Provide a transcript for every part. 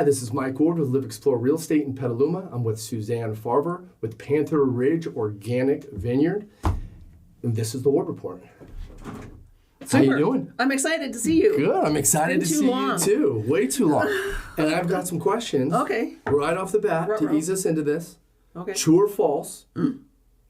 this is Mike Ward with Live Explore Real Estate in Petaluma. I'm with Suzanne Faver with Panther Ridge Organic Vineyard. And this is the Ward Report. Super. How you doing? I'm excited to see you. Good. I'm excited to see you too. Way too long. And I've got some questions. Okay. Right off the bat to ease us into this. Okay. True or false?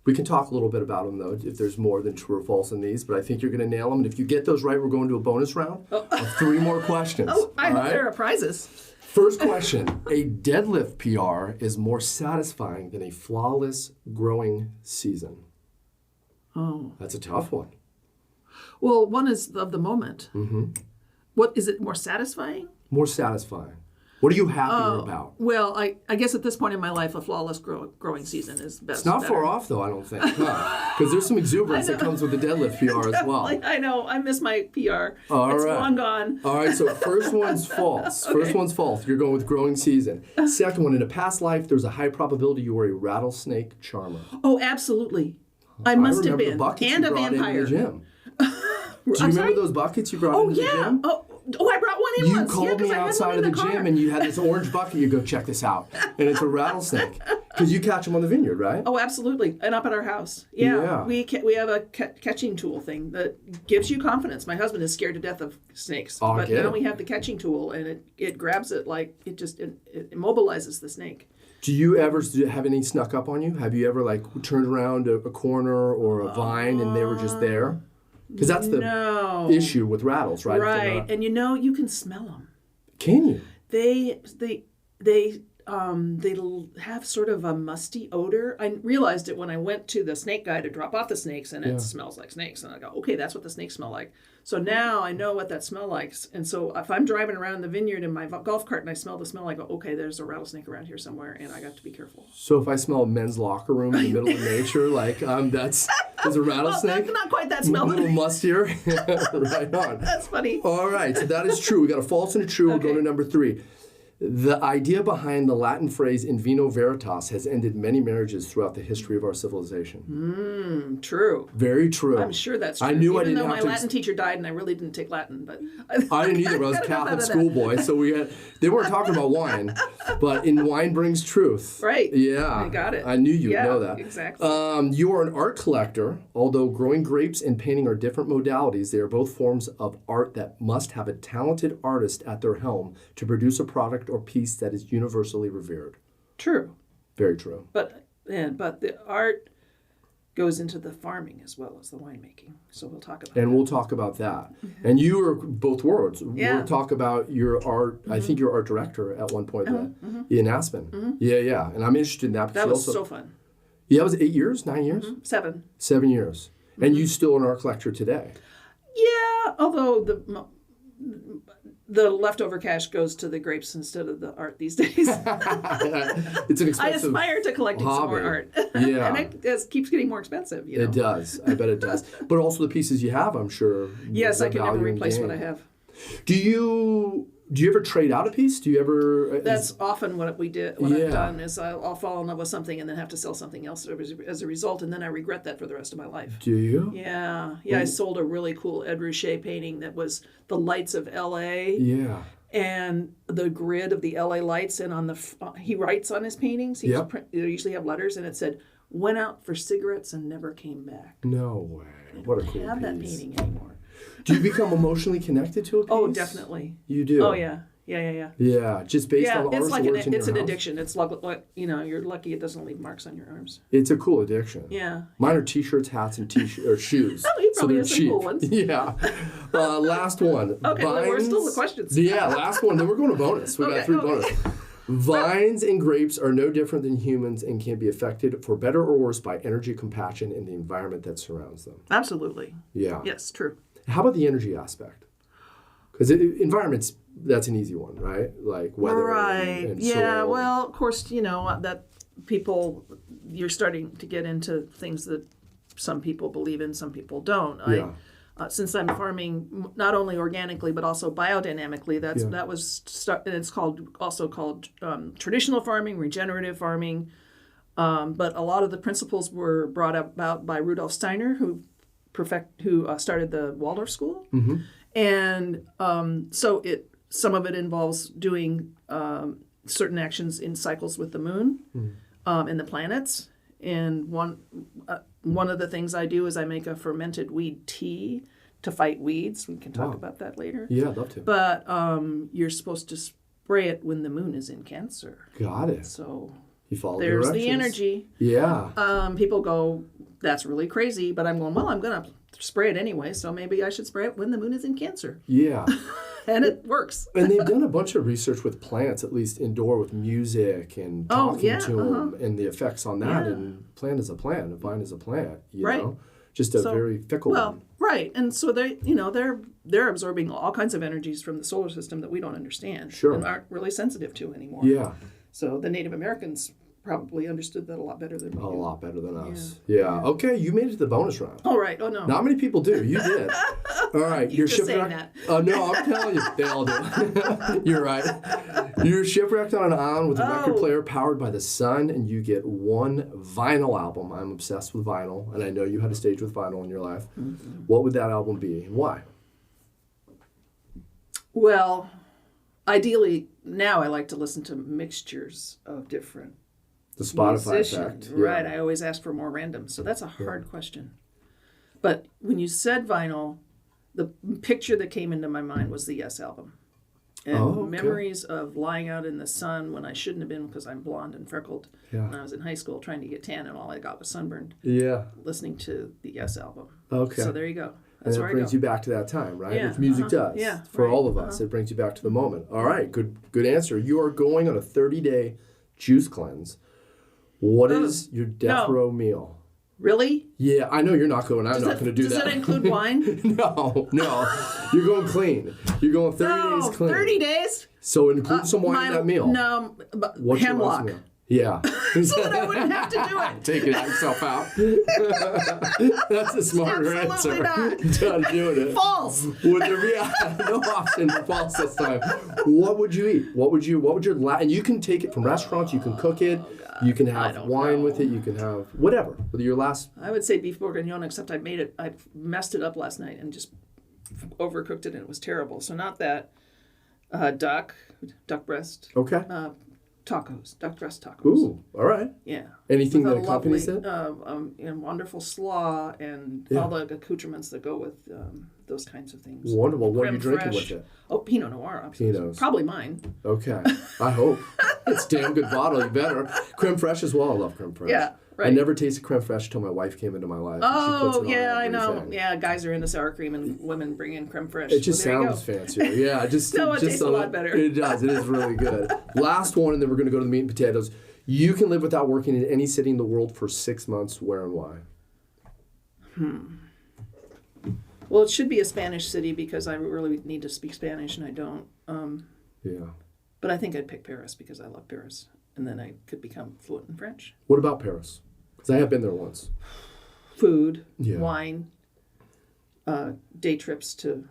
We can talk a little bit about them, though, if there's more than true or false in these. But I think you're going to nail them. And if you get those right, we're going to a bonus round of 3 more questions. Oh, I hope there are prizes. First question. A deadlift PR is more satisfying than a flawless growing season. Oh. That's a tough one. Well, one is of the moment. Mm-hmm. What is it more satisfying? More satisfying. What are you happier about? Well, I guess at this point in my life, a flawless growing season is best. It's not far off, though, I don't think. Because there's some exuberance that comes with the deadlift PR as well. I know. I miss my PR. All it's right. long gone. All right, so first one's false. Okay. First one's false. You're going with growing season. Second one, in a past life, there's a high probability you were a rattlesnake charmer. Oh, absolutely. I must have been. The buckets And you a brought vampire. into the gym. Do you remember those buckets you brought into the gym? Oh, I brought one in once. You called me outside of the gym and you had this orange bucket. You go, check this out. And it's a rattlesnake. Because you catch them on the vineyard, right? Oh, absolutely. And up at our house. Yeah. We have a catching tool thing that gives you confidence. My husband is scared to death of snakes. But now we have the catching tool and it grabs it like it immobilizes the snake. Do you ever have any snuck up on you? Have you ever turned around a corner or a vine and they were just there? Because that's the issue with rattles, right? Right, and you can smell them. Can you? They have sort of a musty odor. I realized it when I went to the snake guy to drop off the snakes, and it smells like snakes. And I go, okay, that's what the snakes smell like. So now I know what that smell like. And so if I'm driving around the vineyard in my golf cart and I smell the smell, I go, okay, there's a rattlesnake around here somewhere, and I got to be careful. So if I smell a men's locker room in the middle of nature, there's a rattlesnake? Well, not quite that smell. A little mustier. Right on. That's funny. All right, so that is true. We got a false and a true. We'll go to number 3. The idea behind the Latin phrase in vino veritas has ended many marriages throughout the history of our civilization. True. Very true. I'm sure that's true. I knew Even though my Latin teacher died and I really didn't take Latin, but I didn't either. But I was a Catholic schoolboy, so they weren't talking about wine, but in wine brings truth. Right. Yeah. I got it. I knew you'd know that. Exactly. You are an art collector. Although growing grapes and painting are different modalities, they are both forms of art that must have a talented artist at their helm to produce a product or piece that is universally revered. True. Very true. But the art goes into the farming as well as the winemaking. So we'll talk about that. And we'll talk about that. Mm-hmm. And you are both worlds. Yeah. We'll talk about your art. Mm-hmm. I think you're art director at one point in Aspen. Mm-hmm. Yeah. And I'm interested in that. That was so fun. Yeah, it was 8 years, 9 years? 7. 7 years. Mm-hmm. And you still an art collector today? Yeah, although the leftover cash goes to the grapes instead of the art these days. It's an expensive I aspire to collecting some more art. Yeah. And it keeps getting more expensive. It does. I bet it does. But also the pieces you have, I'm sure. Yes, I can never replace what I have. Do you ever trade out a piece? Do you ever? That's often what we did. What I've done is I'll fall in love with something and then have to sell something else as a result, and then I regret that for the rest of my life. Do you? Yeah. I sold a really cool Ed Ruscha painting that was the lights of L.A. Yeah. And the grid of the L.A. lights, and on he writes on his paintings. They usually have letters, and it said, "Went out for cigarettes and never came back." No way! What a cool piece. I don't have that painting anymore. Do you become emotionally connected to a piece? Oh, definitely. You do? Oh, yeah. Yeah. Yeah, just based on the it's like it's an addiction. It's like you're lucky it doesn't leave marks on your arms. It's a cool addiction. Yeah. Mine are t-shirts, hats, and or shoes. Oh, he probably has so some cheap. cool ones. Yeah. Last one. Okay, well, we're still the questions. Yeah, last one. Then we're going to bonus. We got 3 bonus. Vines and grapes are no different than humans and can be affected for better or worse by energy, compassion, and the environment that surrounds them. Absolutely. Yeah. Yes, true. How about the energy aspect? Because environment's, that's an easy one, right? Like weather and soil. Well, of course, that people, you're starting to get into things that some people believe in, some people don't. Yeah. Since I'm farming not only organically but also biodynamically, that was and it's also called traditional farming, regenerative farming. But a lot of the principles were brought about by Rudolf Steiner, who started the Waldorf School, and so some of it involves doing certain actions in cycles with the moon and the planets. And one of the things I do is I make a fermented weed tea to fight weeds. We can talk about that later. Yeah, I'd love to. But you're supposed to spray it when the moon is in Cancer. Got it. So you follow there's directions. the energy. Yeah. People go, that's really crazy. But I'm going, well, I'm going to spray it anyway. So maybe I should spray it when the moon is in Cancer. Yeah. And it works. And they've done a bunch of research with plants, at least indoor, with music and talking to them and the effects on that. Yeah. And plant is a plant, a vine is a plant, you Right. know? Just a very fickle one. Right. And so they're absorbing all kinds of energies from the solar system that we don't understand. Sure. And aren't really sensitive to anymore. Yeah. So the Native Americans probably understood that a lot better than we A do. lot better than us. Yeah. Okay, you made it to the bonus round. All right. Oh, no. Not many people do. You did. All right. You're just saying that. No, I'm telling you. They all do. You're right. You're shipwrecked on an island with a record player powered by the sun, and you get one vinyl album. I'm obsessed with vinyl, and I know you had a stage with vinyl in your life. Mm-hmm. What would that album be, and why? Well, ideally, now I like to listen to mixtures of different The Spotify musicians. effect. Right. Yeah. I always ask for more random. So that's a hard question. But when you said vinyl, the picture that came into my mind was the Yes album. And memories of lying out in the sun when I shouldn't have been because I'm blonde and freckled. Yeah. When I was in high school trying to get tan and all I got was sunburned. Yeah. Listening to the Yes album. Okay. So there you go. And That's it where brings I go. you back to that time, right? Yeah, Which music does. Yeah, For right, all of us, it brings you back to the moment. All right, good answer. You are going on a 30-day juice cleanse. What is your death row meal? Really? Yeah, I know you're not going. I'm not going to do that. Does that include wine? No. You're going clean. You're going 30 days clean. 30 days? So include some wine in that meal. No, but What's your last hemlock. meal? Yeah. So that I wouldn't have to do it. Taking yourself out. That's a smarter Absolutely answer. not. Done doing it. False. Would there be no option for false this time? What would you eat? What would your and you can take it from restaurants. You can cook it. You can have wine with it. You can have whatever. With your last. I would say beef bourguignon, except I messed it up last night and just overcooked it and it was terrible. So not that. Duck breast. Okay. Tacos, duck breast tacos. Ooh, all right. Yeah. Anything With that accompanies it? And wonderful slaw and all the accoutrements that go with those kinds of things. Wonderful. What are you Creme drinking fraiche. with it? Oh, Pinot Noir. Absolutely. Pinots. Probably mine. Okay. I hope. It's a damn good bottle. You better. Creme fraiche as well. I love creme fraiche. Yeah. Right. I never tasted creme fraiche until my wife came into my life. And she puts it on I know. everything. Yeah, guys are into sour cream and women bring in creme fraiche. It just sounds fancier. Yeah, it just tastes a lot better. It does. It is really good. Last one, and then we're going to go to the meat and potatoes. You can live without working in any city in the world for 6 months. Where and why? Well, it should be a Spanish city because I really need to speak Spanish and I don't. Yeah. But I think I'd pick Paris because I love Paris. And then I could become fluent in French. What about Paris? Because I have been there once. Food, wine, day trips to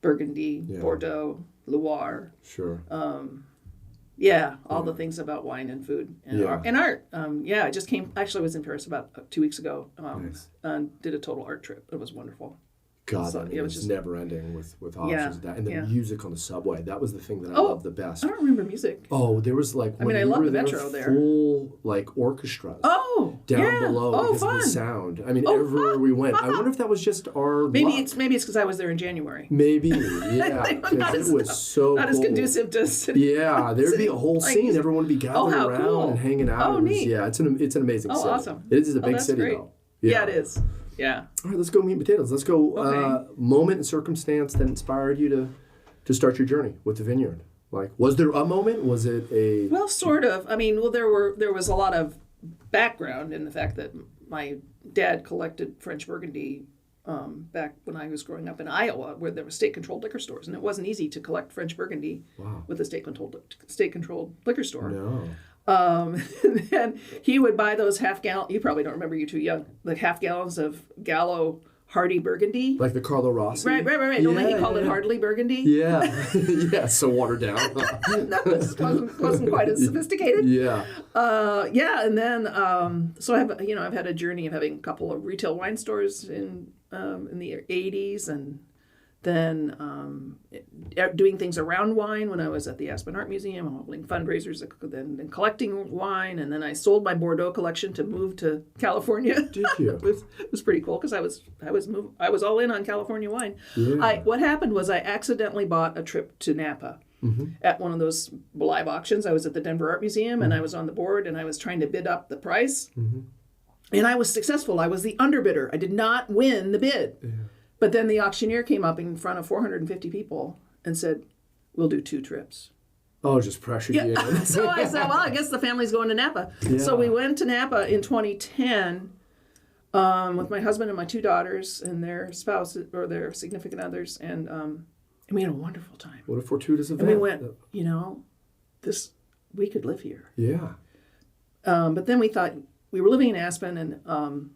Burgundy, Bordeaux, Loire. Sure. All the things about wine and food and art. I just came. Actually, I was in Paris about 2 weeks ago. And did a total art trip. It was wonderful. God, So, it was just never ending with options of that. And the music on the subway, that was the thing that I loved the best. I don't remember music. Oh, there was like, I love the Metro there. Full like orchestras. Down below because of the sound. I mean, everywhere we went. I wonder if that was just our Maybe luck. it's because I was there in January. Maybe, yeah. Because it was so not as conducive to city. Yeah, there'd be a whole scene. Everyone would be gathered around and hanging out. Oh, neat. It's an amazing city. Awesome. It is a big that's city great. though. Yeah, it is. Yeah. All right, let's go meat and potatoes. Let's go moment and circumstance that inspired you to start your journey with the vineyard. Like, was there a moment? Was it a... Well, sort of. I mean, there was a lot of background in the fact that my dad collected French Burgundy back when I was growing up in Iowa, where there were state-controlled liquor stores, and it wasn't easy to collect French Burgundy with a state-controlled liquor store. No. And he would buy those half-gallon. You probably don't remember. You're too young. Like half-gallons of Gallo Hardy Burgundy. Like the Carlo Rossi? Right. Only he called it Hardly Burgundy. Yeah. Yeah, so watered down. That wasn't quite as sophisticated. Yeah. And then so I've had a journey of having a couple of retail wine stores in the 80s and then doing things around wine when I was at the Aspen Art Museum, holding fundraisers, then collecting wine, and then I sold my Bordeaux collection to move to California. Did you? It was pretty cool because I was all in on California wine. Yeah. What happened was I accidentally bought a trip to Napa. At one of those live auctions. I was at the Denver Art Museum and I was on the board and I was trying to bid up the price. And I was successful. I was the underbidder. I did not win the bid. Yeah. But then the auctioneer came up in front of 450 people and said, "We'll do 2 trips." Oh, just pressured you in. So I said, well, I guess the family's going to Napa. Yeah. So we went to Napa in 2010 with my husband and my 2 daughters and their spouses or their significant others. And we had a wonderful time. What a fortuitous event. And we went, we could live here. Yeah. But then we thought, we were living in Aspen, and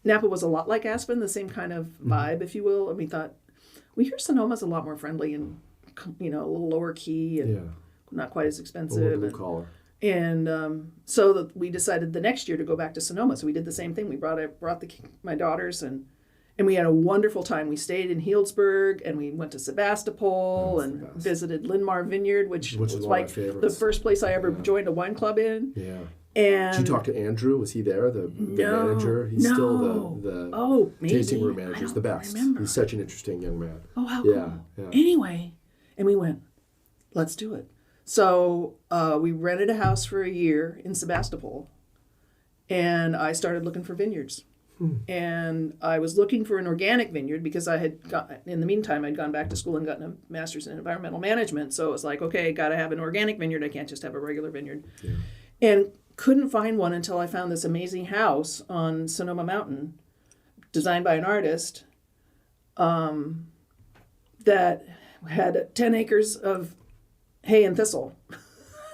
Napa was a lot like Aspen, the same kind of vibe, if you will. And we thought, we hear Sonoma's a lot more friendly and, a little lower key and not quite as expensive. Blue collar. And so we decided the next year to go back to Sonoma. So we did the same thing. We brought my daughters and we had a wonderful time. We stayed in Healdsburg and we went to Sebastopol and visited Linmar Vineyard, which was like the first place I ever joined a wine club in. Yeah. And did you talk to Andrew? Was he there, the manager? He's still the tasting room manager. He's the best. Remember. He's such an interesting young man. Oh, how cool. Yeah. Anyway, and we went, let's do it. So we rented a house for a year in Sebastopol, and I started looking for vineyards. And I was looking for an organic vineyard because in the meantime, I'd gone back to school and gotten a master's in environmental management. So it was like, okay, got to have an organic vineyard. I can't just have a regular vineyard. Yeah. And couldn't find one until I found this amazing house on Sonoma Mountain, designed by an artist, that had 10 acres of hay and thistle.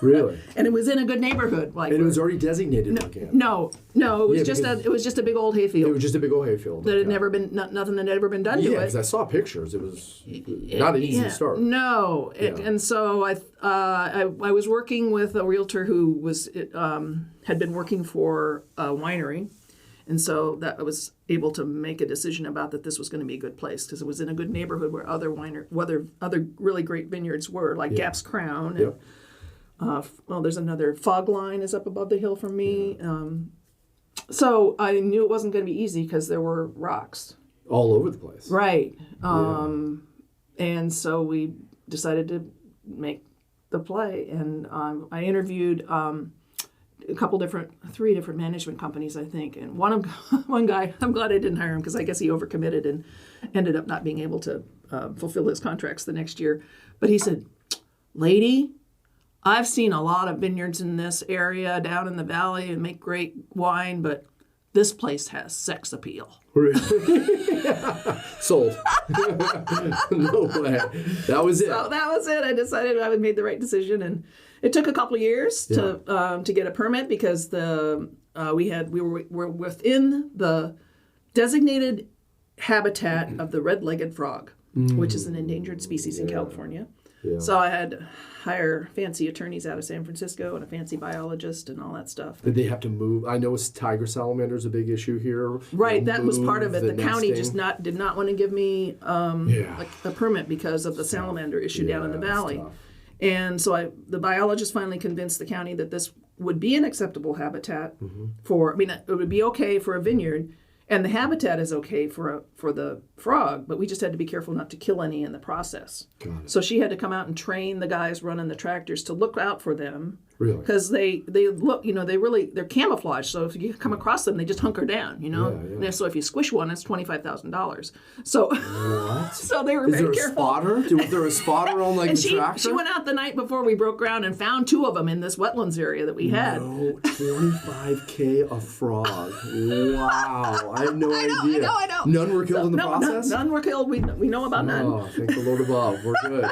Really? And it was in a good neighborhood. And it was already designated organic. No, it was just a big old hayfield. It was just a big old hayfield. That had never been nothing had ever been done to it. Yeah, because I saw pictures. It was not an easy start. No, and so I was working with a realtor who had been working for a winery, and so that I was able to make a decision about that this was going to be a good place because it was in a good neighborhood where other really great vineyards were, like Gaps Crown. And, there's another Fog Line is up above the hill from me. So I knew it wasn't going to be easy because there were rocks. All over the place. Right. And so we decided to make the play. And I interviewed three different management companies, I think. And one guy, I'm glad I didn't hire him because I guess he overcommitted and ended up not being able to fulfill his contracts the next year. But he said, "Lady, I've seen a lot of vineyards in this area down in the valley and make great wine, but this place has sex appeal." Really? Sold. No way. That was it. So that was it. I decided I had made the right decision, and it took a couple of years to get a permit because we were within the designated habitat of the red-legged frog, which is an endangered species in California. Yeah. So I had to hire fancy attorneys out of San Francisco and a fancy biologist and all that stuff. Did they have to move? I know tiger salamander is a big issue here. Right, that was part of it. The county just did not want to give me a permit because of the salamander issue down in the valley. And so the biologist finally convinced the county that this would be an acceptable habitat it would be okay for a vineyard. And the habitat is okay for the frog, but we just had to be careful not to kill any in the process. So she had to come out and train the guys running the tractors to look out for them. Really? Because they look, they're camouflaged. So if you come across them, they just hunker down, And so if you squish one, it's $25,000. So what? So they were very careful. Was there a spotter on the tractor? She went out the night before we broke ground and found 2 of them in this wetlands area that we had. No, $25K a frog. Wow. I have no idea. I know. None were killed in the process? None were killed. We know about none. Oh, thank the Lord above. We're good.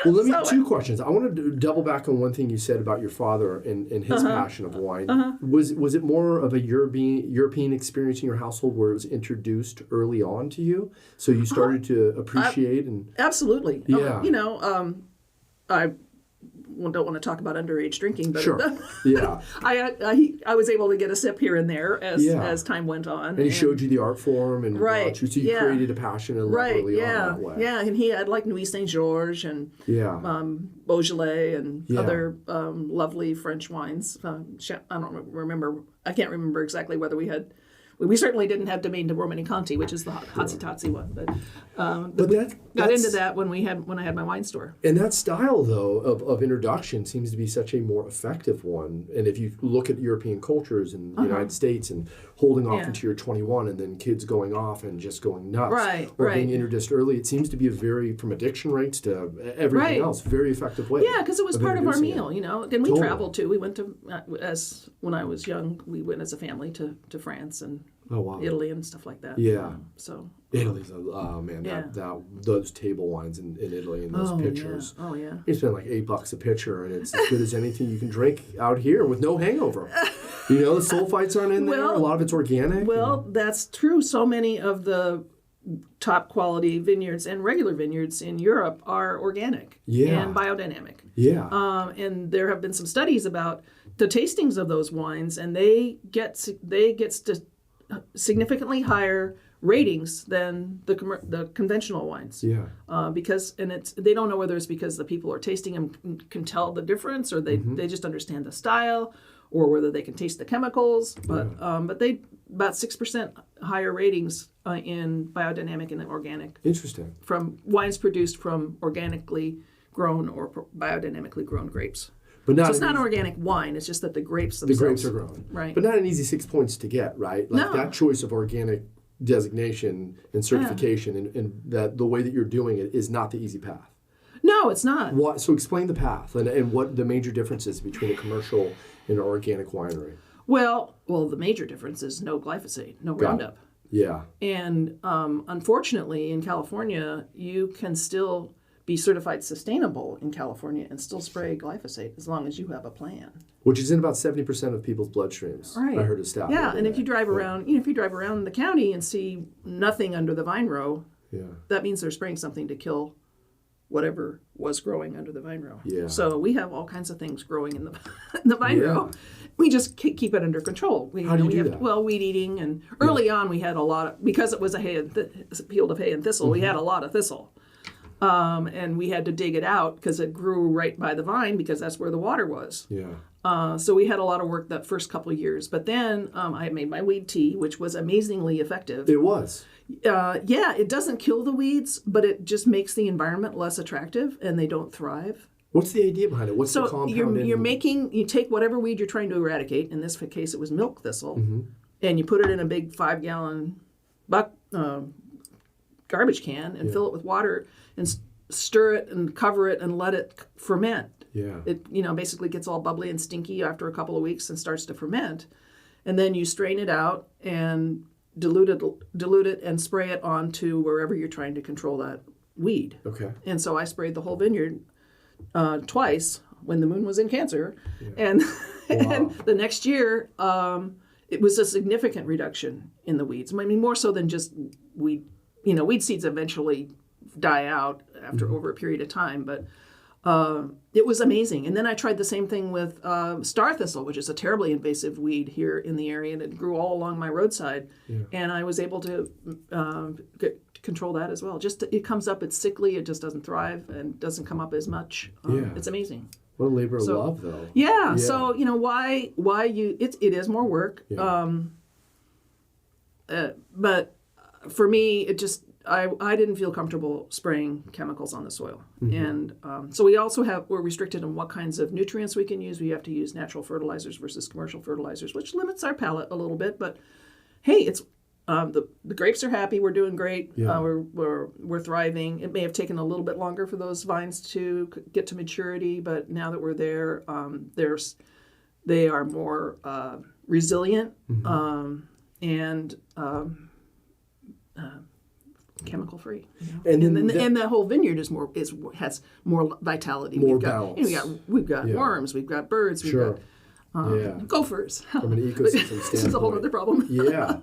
Well, let me 2 questions. I want to double back on one thing you said about your father and his passion of wine. Was it more of a European experience in your household where it was introduced early on to you? So you started to appreciate and... Absolutely. Yeah. don't want to talk about underage drinking, but Sure. Yeah. I was able to get a sip here and there as time went on. And he showed you the art form and right. so you created a passion and love early on that way. Yeah, and he had like Nuit Saint Georges and Beaujolais and other lovely French wines. I can't remember exactly whether we certainly didn't have Domaine de Romanée-Conti, which is the Hotsy-Totsy one, but got into that when I had my wine store. And that style, though, of introduction seems to be such a more effective one. And if you look at European cultures in the United States and holding off until you're 21 and then kids going off and just going nuts or being introduced early, it seems to be a very, from addiction rates to everything else, very effective way. Yeah, because it was part of our meal, And we traveled, too. We went to, when I was young, we went as a family to France and Italy and stuff like that. Yeah. So Italy's those table wines in Italy and those pitchers. Yeah. Oh yeah. You spend like $8 a pitcher, and it's as good as anything you can drink out here with no hangover. The sulfites aren't in there. A lot of it's organic. Well, that's true. So many of the top quality vineyards and regular vineyards in Europe are organic and biodynamic. Yeah. And there have been some studies about the tastings of those wines, and they get significantly higher ratings than the conventional wines. Yeah. Because they don't know whether it's because the people are tasting them can tell the difference, or they just understand the style, or whether they can taste the chemicals. But they about 6% higher ratings in biodynamic and organic. Interesting. From wines produced from organically grown or biodynamically grown grapes. But so it's not organic wine. It's just that the grapes themselves. The grapes are grown. Right. But not an easy 6 points to get, right? Like that choice of organic designation and certification and that the way that you're doing it is not the easy path. No, it's not. So explain the path and what the major difference is between a commercial and an organic winery. Well, the major difference is no glyphosate, no Roundup. Yeah. And unfortunately, in California, you can still be certified sustainable in California and still spray glyphosate as long as you have a plan. Which is in about 70% of people's bloodstreams. Right. I heard a stat. Yeah, and if you drive around, if you drive around the county and see nothing under the vine row, that means they're spraying something to kill whatever was growing under the vine row. Yeah. So we have all kinds of things growing in the vine row. We just keep it under control. How do you do that? Well, weed eating, and early on we had a lot of, because it was a field of hay and thistle, we had a lot of thistle. And we had to dig it out because it grew right by the vine because that's where the water was. Yeah. So we had a lot of work that first couple of years. But then I made my weed tea, which was amazingly effective. It was. It doesn't kill the weeds, but it just makes the environment less attractive and they don't thrive. What's the idea behind it? What's the compound? You take whatever weed you're trying to eradicate. In this case, it was milk thistle. And you put it in a big 5-gallon garbage can and fill it with water and stir it and cover it and let it ferment. Yeah. It basically gets all bubbly and stinky after a couple of weeks and starts to ferment. And then you strain it out and dilute it and spray it onto wherever you're trying to control that weed. Okay. And so I sprayed the whole vineyard twice when the moon was in Cancer. Yeah. And the next year it was a significant reduction in the weeds. I mean, more so than just weed. Weed seeds eventually die out after over a period of time, but it was amazing. And then I tried the same thing with star thistle, which is a terribly invasive weed here in the area, and it grew all along my roadside. Yeah. And I was able to control that as well. It comes up, it's sickly, it just doesn't thrive and doesn't come up as much. It's amazing. What a labor of love, though. Yeah. So why it is more work. Yeah. But for me, it just I didn't feel comfortable spraying chemicals on the soil. And so we're restricted on what kinds of nutrients we can use. We have to use natural fertilizers versus commercial fertilizers, which limits our palate a little bit. But hey, it's the grapes are happy. We're doing great. Yeah. We're thriving. It may have taken a little bit longer for those vines to get to maturity, but now that we're there, they are more resilient and chemical free, and the whole vineyard has more vitality. More balance. We've got worms, we've got birds, we've got gophers. From an ecosystem standpoint, this is a whole other problem. Yeah.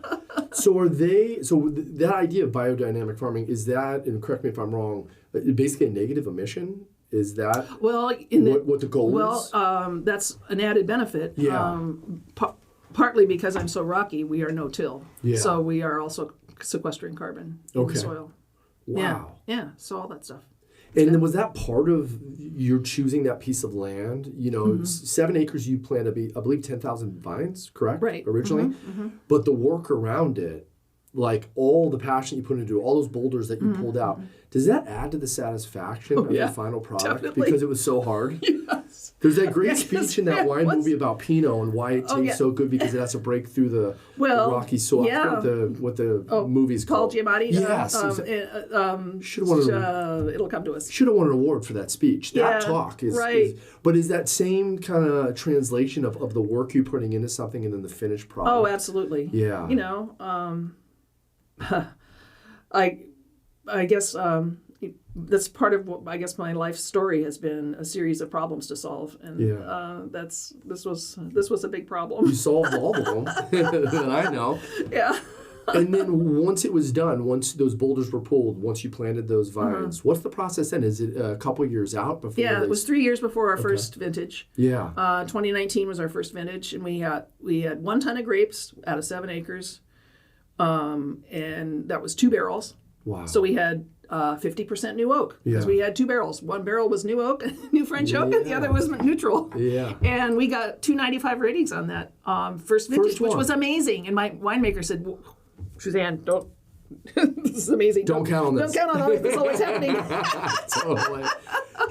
So that idea of biodynamic farming, is that, and correct me if I'm wrong, basically a negative emission Is that Well, what the goal is? That's an added benefit. Yeah. Partly because I'm so rocky, we are no-till. Yeah. So we are also sequestering carbon in the soil. Wow. Yeah. So all that stuff. And then was that part of your choosing that piece of land? 7 acres you planned to be, I believe, 10,000 vines, correct? Right. Originally? But the work around it, like all the passion you put into it, all those boulders that you pulled out, does that add to the satisfaction of the final product? Definitely. Because it was so hard? Yes. There's that great speech in that wine movie about Pinot and why it tastes so good because it has to break through the rocky soil. I forget what the movie's Paul called. Giamatti. Yes. It'll come to us. Should have won an award for that speech. That talk is, right. But is that same kind of translation of the work you're putting into something and then the finished product? Oh, absolutely. Yeah. I guess that's part of what I guess my life story has been, a series of problems to solve, and this was a big problem. You solved all of them, I know. Yeah. And then once it was done, once those boulders were pulled, once you planted those vines, what's the process then? Is it a couple years out before? Yeah, it was 3 years before our first vintage. Yeah. 2019 was our first vintage, and we had 1 ton of grapes out of 7 acres, and that was 2 barrels. Wow. So we had 50% new oak because we had 2 barrels. 1 barrel was new oak, new French oak, and the other was neutral. Yeah. And we got 295 ratings on that first vintage, which was amazing. And my winemaker said, Suzanne, don't. This is amazing. Don't count on this. Don't count on this. This is always happening. Totally.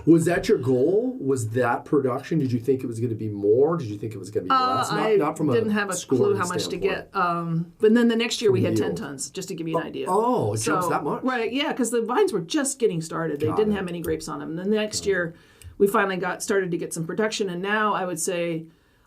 Was that your goal? Was that production? Did you think it was going to be more? Did you think it was going to be less? Not from didn't have a clue how much to get. But then the next year we had 10 tons, just to give you an idea. Oh, it jumps that much? Right, yeah, because the vines were just getting started. They didn't have many grapes on them. And then the next year we finally started to get some production. And now I would say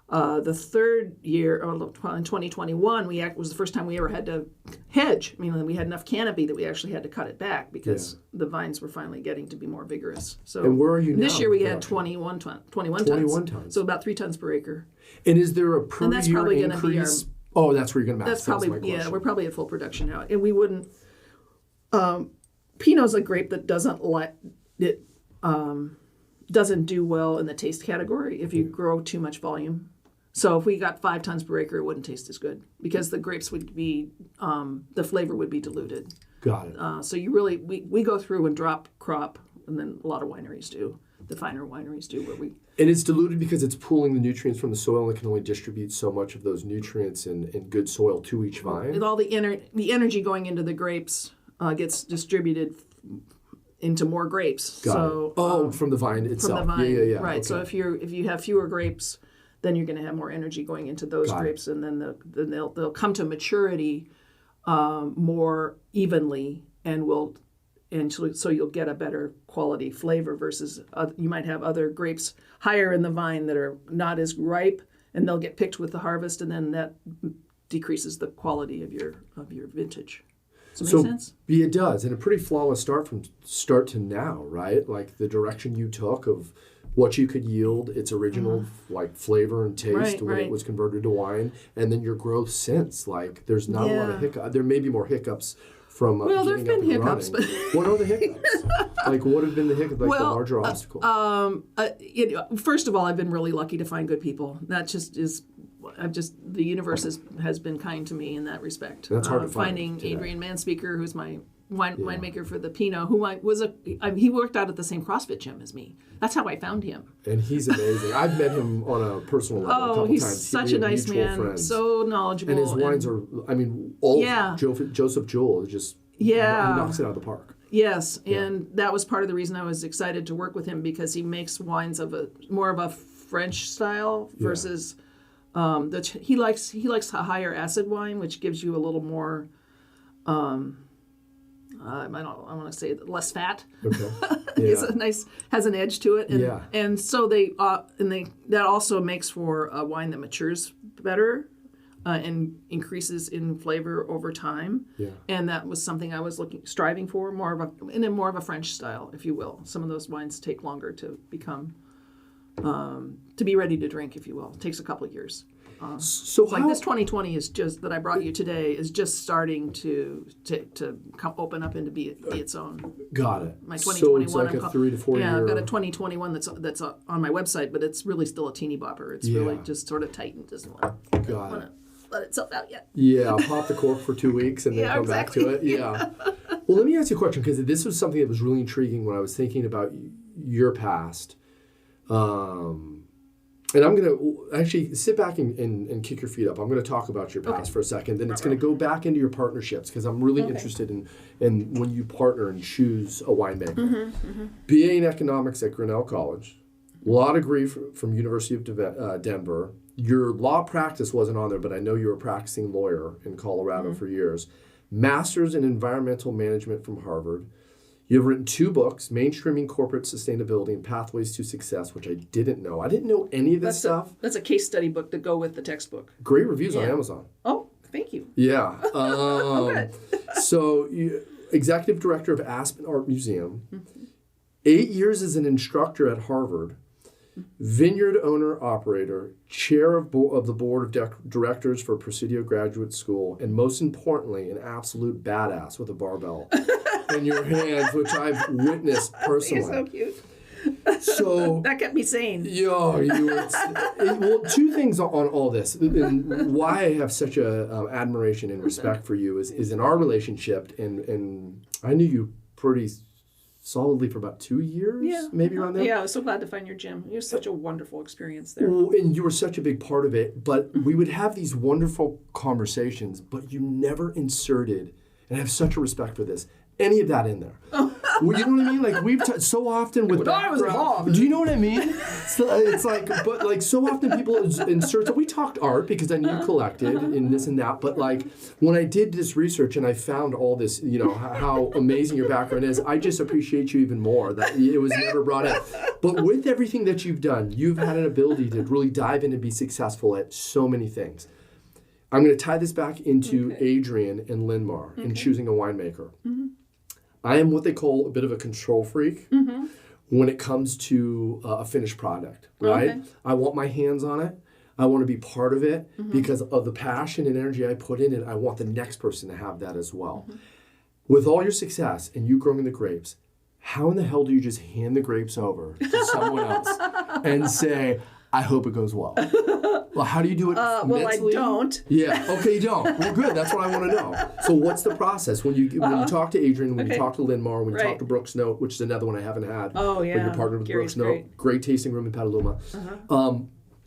the third year, in 2021, was the first time we ever had to hedge. I mean, we had enough canopy that we actually had to cut it back because the vines were finally getting to be more vigorous. So, and where are you now? This year we had 21 tons. So about 3 tons per acre. And is there a per and that's year probably increase? Oh, that's where you're going to max. That's probably, we're probably at full production now. And we wouldn't, Pinot's a grape that doesn't do well in the taste category if you grow too much volume. So if we got 5 tons per acre, it wouldn't taste as good because the grapes would be, the flavor would be diluted. Got it. So you really, we go through and drop crop, and then a lot of wineries do. The finer wineries do where we... And it's diluted because it's pulling the nutrients from the soil and it can only distribute so much of those nutrients in good soil to each vine. With all the energy going into the grapes gets distributed into more grapes. Got it. From the vine itself. From the vine, yeah. Right. Okay. So if you have fewer grapes, then you're going to have more energy going into those grapes, and then they'll come to maturity more evenly, so you'll get a better quality flavor versus you might have other grapes higher in the vine that are not as ripe, and they'll get picked with the harvest, and then that decreases the quality of your vintage. Does that make sense? Yeah, it does, and a pretty flawless start from start to now, right? Like the direction you took of what you could yield, its original like flavor and taste when it was converted to wine, and then your growth since. Like there's not a lot of hiccups. There may be more hiccups from well, there've been hiccups, but what are the hiccups? Like what have been the hiccups? Like the larger obstacles? First of all, I've been really lucky to find good people. That just is. The universe has been kind to me in that respect. That's hard to find. Finding Adrian Manspeaker, who's my winemaker for the Pinot, he worked out at the same CrossFit gym as me. That's how I found him. And he's amazing. I've met him on a personal level a couple he's times. Such a nice man, friends. So knowledgeable. And his wines are, Joseph Jewell is just, he knocks it out of the park. Yes, and that was part of the reason I was excited to work with him, because he makes wines of more of a French style versus he likes a higher acid wine, which gives you a little more. I want to say less fat. Okay. Yeah. Has an edge to it, and so that also makes for a wine that matures better and increases in flavor over time. Yeah. And that was something I was striving for, more of a French style, if you will. Some of those wines take longer to become to be ready to drink, if you will. It takes a couple of years. So It's like this 2020 is just that I brought you today is just starting to open up and to be its own. Got it. My 2021. So it's like a 3 to 4 year. Yeah, I've got a 2021 that's on my website, but it's really still a teeny bopper. It's really just sort of tight and doesn't want to let itself out yet. Yeah, pop the cork for 2 weeks and then come back to it. Yeah. Well, let me ask you a question, because this was something that was really intriguing when I was thinking about your past. And I'm going to actually sit back and kick your feet up. I'm going to talk about your past for a second. Then it's going to go back into your partnerships, because I'm really interested in when you partner and choose a winemaker. BA in economics at Grinnell College, law degree from University of Denver. Your law practice wasn't on there, but I know you were a practicing lawyer in Colorado for years. Master's in environmental management from Harvard. You've written 2 books, Mainstreaming Corporate Sustainability and Pathways to Success, which I didn't know. I didn't know any of this stuff. That's a case study book to go with the textbook. Great reviews on Amazon. Oh, thank you. Yeah. Good. So, executive director of Aspen Art Museum, 8 years as an instructor at Harvard, vineyard owner-operator, chair of the board of directors for Presidio Graduate School, and most importantly, an absolute badass with a barbell in your hands, which I've witnessed personally. You're so cute. So that kept me sane. Well, 2 things on all this, and why I have such a admiration and respect for you is in our relationship, and I knew you pretty solidly for about 2 years, maybe around there. Yeah, I was so glad to find your gym. It was such a wonderful experience there. Well, and you were such a big part of it, but we would have these wonderful conversations, but you never inserted, and I have such a respect for this, any of that in there. Well, you know what I mean? Like, we've so often with background. Do you know what I mean? So it's like, but like so often people insert. So we talked art because I knew you collected and this and that. But like when I did this research and I found all this, how amazing your background is, I just appreciate you even more that it was never brought up. But with everything that you've done, you've had an ability to really dive in and be successful at so many things. I'm going to tie this back into Adrian and Linmar and choosing a winemaker. I am what they call a bit of a control freak when it comes to a finished product, right? Okay. I want my hands on it. I want to be part of it because of the passion and energy I put in it. I want the next person to have that as well. With all your success and you growing the grapes, how in the hell do you just hand the grapes over to someone else and say, I hope it goes well? Well, how do you do it mentally? Well, I don't. Yeah. Okay, you don't. Well, good. That's what I want to know. So what's the process when you talk to Adrian, when you talk to Linmar, when you talk to Brooks Note, which is another one I haven't had. Oh, yeah. But you're partnered with Gary's Brooks Note. Great tasting room in Petaluma.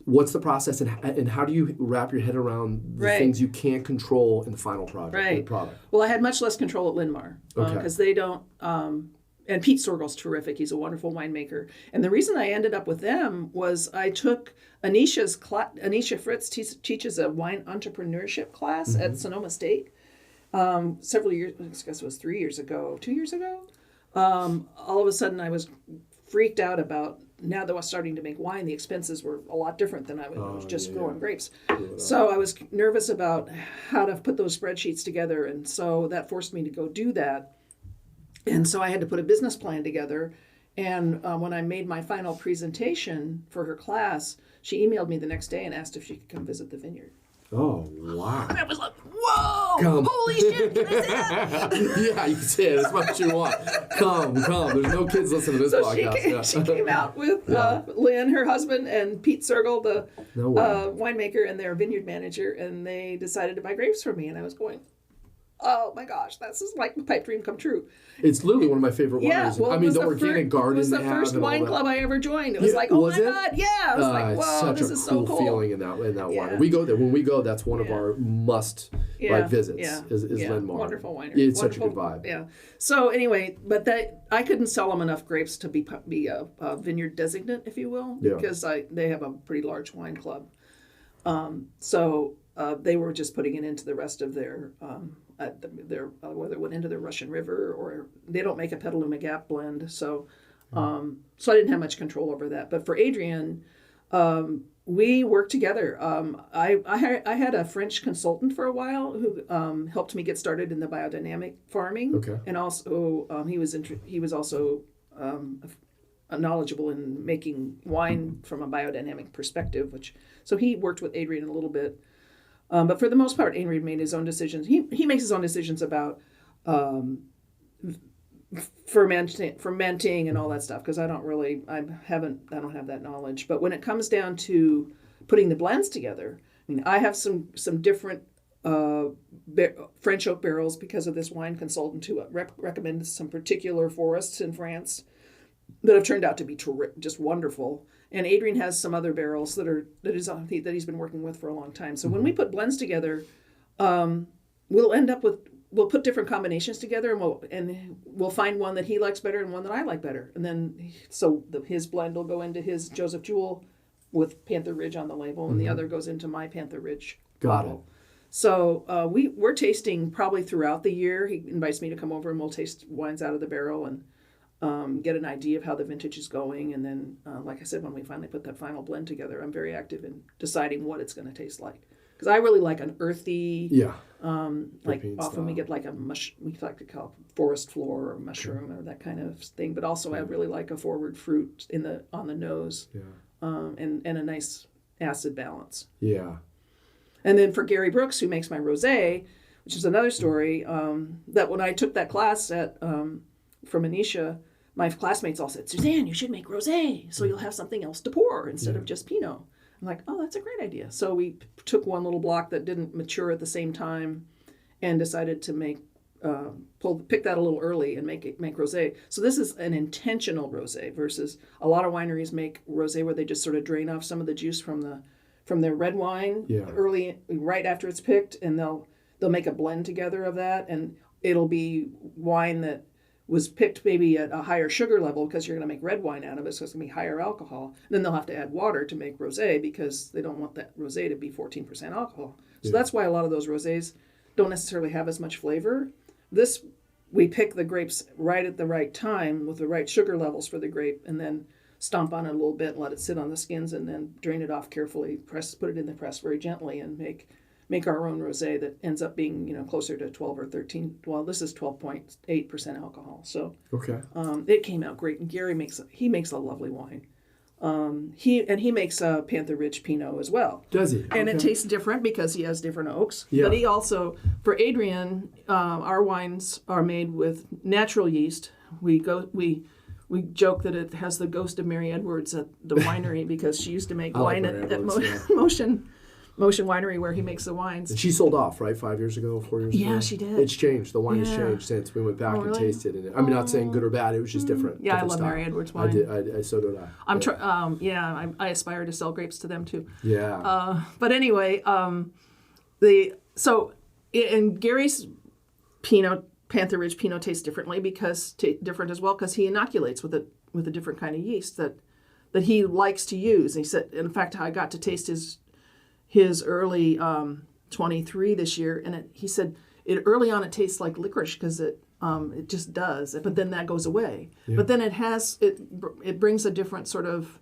What's the process and how do you wrap your head around the things you can't control in the final product? Well, I had much less control at Linmar because they don't... and Pete Sorgel's terrific. He's a wonderful winemaker. And the reason I ended up with them was I took Anisha Fritz teaches a wine entrepreneurship class at Sonoma State several years, I guess it was 2 years ago. All of a sudden I was freaked out about, now that I was starting to make wine, the expenses were a lot different than I was just growing grapes. So I was nervous about how to put those spreadsheets together. And so that forced me to go do that. And so I had to put a business plan together. And when I made my final presentation for her class, she emailed me the next day and asked if she could come visit the vineyard. Oh, wow. And I was like, whoa, holy shit, can I say that? Yeah, you can say it as much as you want. Come. There's no kids listening to this podcast. She came out with Lynn, her husband, and Pete Sorgel, the winemaker and their vineyard manager, and they decided to buy grapes from me. And I was going, oh my gosh, this is like a pipe dream come true. It's literally one of my favorite wineries. Yeah, well, I mean, the organic garden. It was the first wine club I ever joined. It was like, oh my God, yeah. I was like, whoa, this is so cool. Such a cool feeling in that wine. We go there. When we go, that's one of our must visits. Is Linmar. Wonderful winery. It's such a good vibe. Yeah. So anyway, but I couldn't sell them enough grapes to be a vineyard designate, if you will, because they have a pretty large wine club. So they were just putting it into the rest of their whether it went into the Russian River or they don't make a Petaluma Gap blend, so I didn't have much control over that. But for Adrian, we worked together. I had a French consultant for a while who helped me get started in the biodynamic farming, and also he was also knowledgeable in making wine from a biodynamic perspective. So he worked with Adrian a little bit, but for the most part, Adrian made his own decisions. He makes his own decisions about fermenting and all that stuff, because I don't have that knowledge. But when it comes down to putting the blends together, I mean, I have some different French oak barrels because of this wine consultant who recommended some particular forests in France that have turned out to be just wonderful. And Adrian has some other barrels that he's been working with for a long time. So when we put blends together, we'll put different combinations together, and we'll find one that he likes better and one that I like better. And then his blend will go into his Joseph Jewell with Panther Ridge on the label, and the other goes into my Panther Ridge bottle. So we're tasting probably throughout the year. He invites me to come over and we'll taste wines out of the barrel and get an idea of how the vintage is going. And then, like I said, when we finally put that final blend together, I'm very active in deciding what it's going to taste like. Because I really like an earthy, like often style. We get like we like to call it forest floor or mushroom or that kind of thing. But also I really like a forward fruit on the nose, and a nice acid balance. Yeah. And then for Gary Brooks, who makes my rosé, which is another story, that when I took that class from Anisha, my classmates all said, "Suzanne, you should make rosé, so you'll have something else to pour instead of just Pinot." I'm like, "Oh, that's a great idea." So we took one little block that didn't mature at the same time and decided to pick that a little early and make rosé. So this is an intentional rosé versus a lot of wineries make rosé where they just sort of drain off some of the juice from their red wine early, right after it's picked, and they'll make a blend together of that, and it'll be wine that was picked maybe at a higher sugar level because you're going to make red wine out of it, so it's going to be higher alcohol. And then they'll have to add water to make rosé because they don't want that rosé to be 14% alcohol. So that's why a lot of those rosés don't necessarily have as much flavor. We pick the grapes right at the right time with the right sugar levels for the grape, and then stomp on it a little bit and let it sit on the skins, and then drain it off carefully, put it in the press very gently, and make our own rosé that ends up being closer to 12 or 13. Well, this is 12.8% alcohol. So it came out great, and Gary makes a lovely wine. He makes a Panther Ridge Pinot as well. Does he? And it tastes different because he has different oaks. Yeah. But he also, for Adrian, our wines are made with natural yeast. We joke that it has the ghost of Mary Edwards at the winery because she used to make wine at Motion Winery where he makes the wines. And she sold off, right, 5 years ago, 4 years ago? Yeah, she did. It's changed. The wine has changed since we went back and tasted it. I'm not saying good or bad. It was just different. Yeah, different I love style. Mary Edwards wine. So did I. I aspire to sell grapes to them too. Yeah. But anyway, in Gary's Pinot, Panther Ridge Pinot tastes differently different as well because he inoculates with a different kind of yeast that he likes to use. And he said, in fact, I got to taste his early 23 this year, and he said early on it tastes like licorice because it just does, but then that goes away. Yeah. But then it brings a different sort of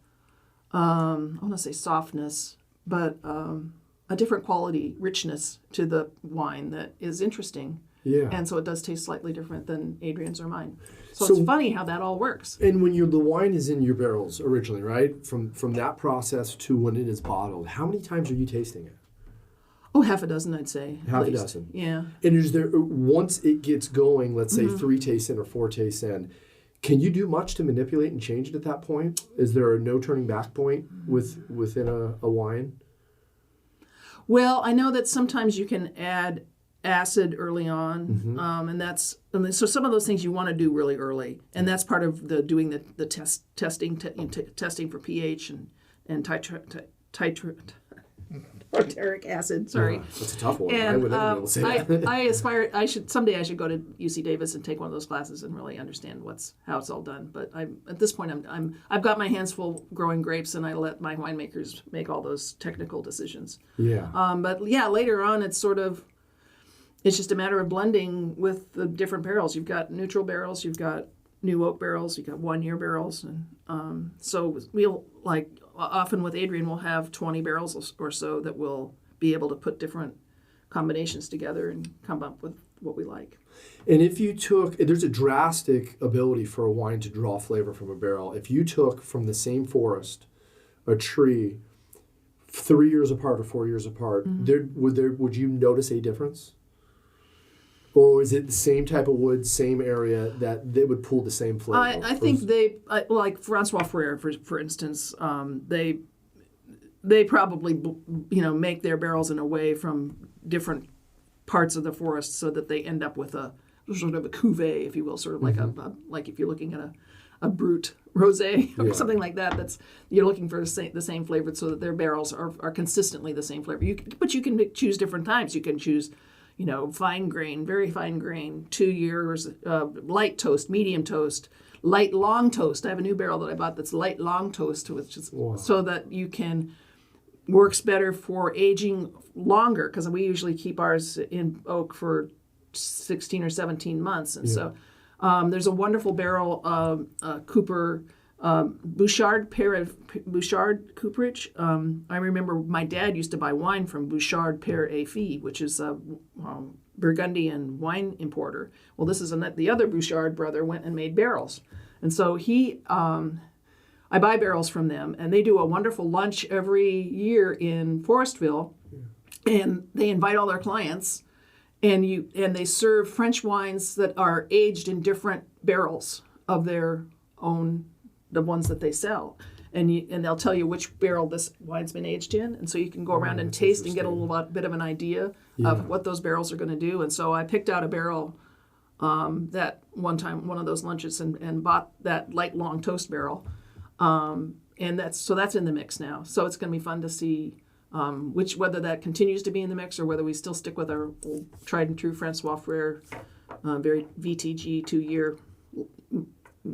I want to say softness, but a different quality, richness to the wine that is interesting. Yeah. And so it does taste slightly different than Adrian's or mine. So it's funny how that all works. And when the wine is in your barrels originally, right? From that process to when it is bottled, how many times are you tasting it? Oh, half a dozen, I'd say. Half a dozen. Yeah. And is there, once it gets going, let's say 3 tastes in or 4 tastes in, can you do much to manipulate and change it at that point? Is there a no turning back point within a wine? Well, I know that sometimes you can add acid early on, and so some of those things you want to do really early, and that's part of doing the testing for pH and tartaric acid. Sorry, that's a tough one. And I would never be able to say that. Someday I should go to UC Davis and take one of those classes and really understand how it's all done. But at this point I've got my hands full growing grapes, and I let my winemakers make all those technical decisions. Yeah. But yeah, later on it's just a matter of blending with the different barrels. You've got neutral barrels, you've got new oak barrels, you've got 1-year barrels. And so we'll, often with Adrian, we'll have 20 barrels or so that we'll be able to put different combinations together and come up with what we like. And if you took, there's a drastic ability for a wine to draw flavor from a barrel. If you took from the same forest a tree 3 years apart or 4 years apart, would you notice a difference? Or is it the same type of wood, same area that they would pull the same flavor? I think like Francois Frere, for instance, they probably make their barrels in a way from different parts of the forest so that they end up with a sort of a cuvee, if you will, sort of like like if you're looking at a brut rosé or something like that. That's you're looking for the same flavor so that their barrels are consistently the same flavor. But you can choose different times. You can choose, fine grain, very fine grain, 2 years, light toast, medium toast, light long toast. I have a new barrel that I bought that's light long toast, which is so that you can works better for aging longer, because we usually keep ours in oak for 16 or 17 months. And so there's a wonderful barrel of Cooper Bouchard cooperage. I remember my dad used to buy wine from Bouchard Père et Fille, which is a Burgundian wine importer. Well, this is the other Bouchard brother went and made barrels. And so I buy barrels from them, and they do a wonderful lunch every year in Forestville, and they invite all their clients, and they serve French wines that are aged in different barrels of their own, the ones that they sell, and they'll tell you which barrel this wine's been aged in, and so you can go around and taste and get a bit of an idea of what those barrels are going to do. And so I picked out a barrel that one time, one of those lunches, and bought that light long toast barrel. And that's in the mix now. So it's going to be fun to see whether that continues to be in the mix or whether we still stick with our old tried and true Francois Frere, very VTG 2-year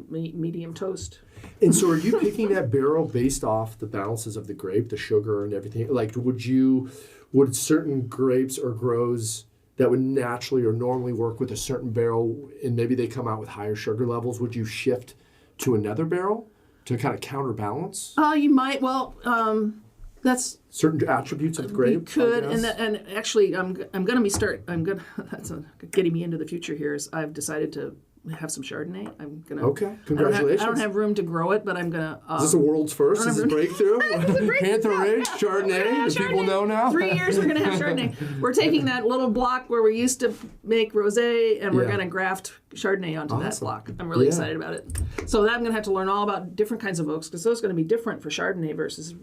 medium toast. And so are you picking that barrel based off the balances of the grape, the sugar and everything? Like, would certain grapes or grows that would naturally or normally work with a certain barrel, and maybe they come out with higher sugar levels, would you shift to another barrel to kind of counterbalance? You might. Well, that's certain attributes of the grape. You could, and actually, that's getting me into the future here. Is I've decided to have some Chardonnay. I'm gonna. Okay, congratulations. I don't have room to grow it, but I'm gonna. Is this a world's first? Is this a breakthrough? Panther Ridge, Chardonnay. Do people know now? 3 years we're gonna have Chardonnay. We're taking that little block where we used to make rosé, and we're gonna graft Chardonnay onto that block. I'm really excited about it. So I'm gonna have to learn all about different kinds of oaks, because those are gonna be different for Chardonnay versus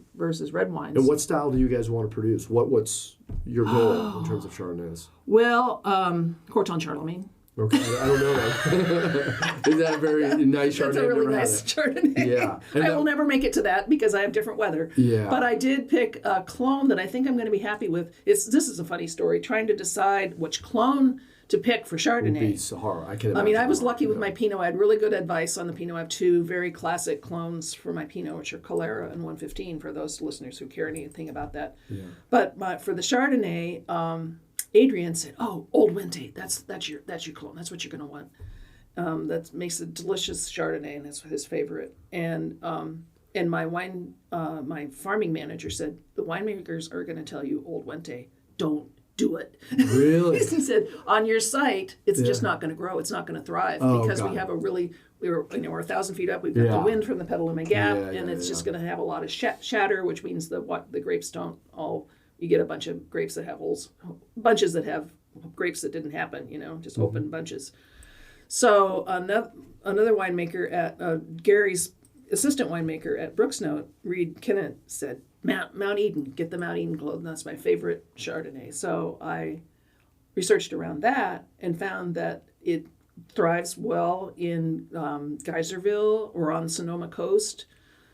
red wines. And what style do you guys want to produce? What's your goal in terms of Chardonnays? Well, Corton Charlemagne. Okay, I don't know that. Is that a very nice Chardonnay? That's a really nice Chardonnay. Yeah. I will never make it to that because I have different weather. Yeah. But I did pick a clone that I think I'm going to be happy with. This is a funny story, trying to decide which clone to pick for Chardonnay. I mean, I was lucky with my Pinot. I had really good advice on the Pinot. I have 2 very classic clones for my Pinot, which are Calera and 115, for those listeners who care anything about that. Yeah. But for the Chardonnay, Adrian said, "Oh, Old Wente. That's your clone. That's what you're going to want. That makes a delicious Chardonnay, and that's his favorite." And my farming manager said, "The winemakers are going to tell you Old Wente. Don't do it." Really? He said, "On your site, it's just not going to grow. It's not going to thrive because we have we're 1,000 feet up. We've got the wind from the Petaluma Gap, and it's just going to have a lot of shatter, which means that the grapes don't all." You get a bunch of grapes that have holes, bunches that have grapes that didn't happen, just open bunches. So another winemaker at Gary's assistant winemaker at Brooksnote, Reed Kennett, said, Mount Eden, get the Mount Eden clone. That's my favorite Chardonnay. So I researched around that and found that it thrives well in Geyserville or on the Sonoma coast.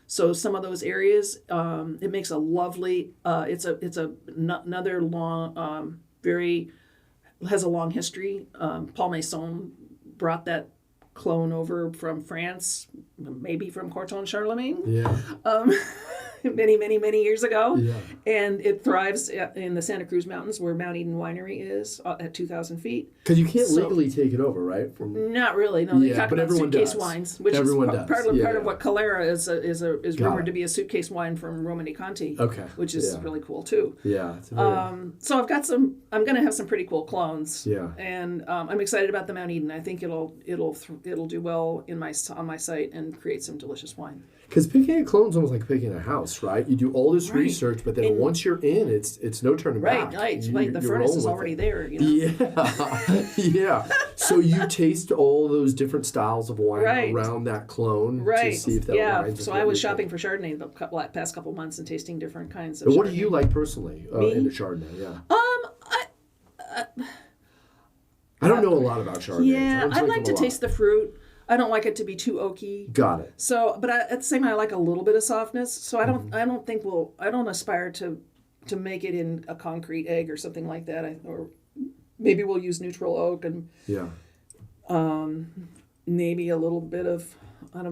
So some of those areas, it makes a lovely. It's another long, has a long history. Paul Masson brought that clone over from France, maybe from Corton Charlemagne. Yeah. many years ago. Yeah. And it thrives in the Santa Cruz Mountains where Mount Eden Winery is at 2,000 feet. Because you can't legally take it over, right? Not really. No, they talk but about everyone suitcase does. wines, which Everyone is does. part of what Calera is Got rumored it. to be a suitcase wine from Romani Conti. Okay. Which is really cool too. Yeah. It's So I've got I'm going to have some pretty cool clones. Yeah. And I'm excited about the Mount Eden. I think it'll do well on my site and create some delicious wine. Because picking a clone is almost like picking a house, right? You do all this research, but then once you're in, it's no turning back. Right. The furnace is already there. You know? Yeah, yeah. So you taste all those different styles of wine around that clone to see if that wine. So I was shopping for Chardonnay the past couple months and tasting different kinds of. And Chardonnay. what do you like personally in the Chardonnay? Yeah. I don't know a lot about Chardonnay. Yeah, I like to taste the fruit. I don't like it to be too oaky. Got it. So, but at the same time, I like a little bit of softness. So I don't I don't aspire to make it in a concrete egg or something like that. Or maybe we'll use neutral oak and maybe a little bit of. I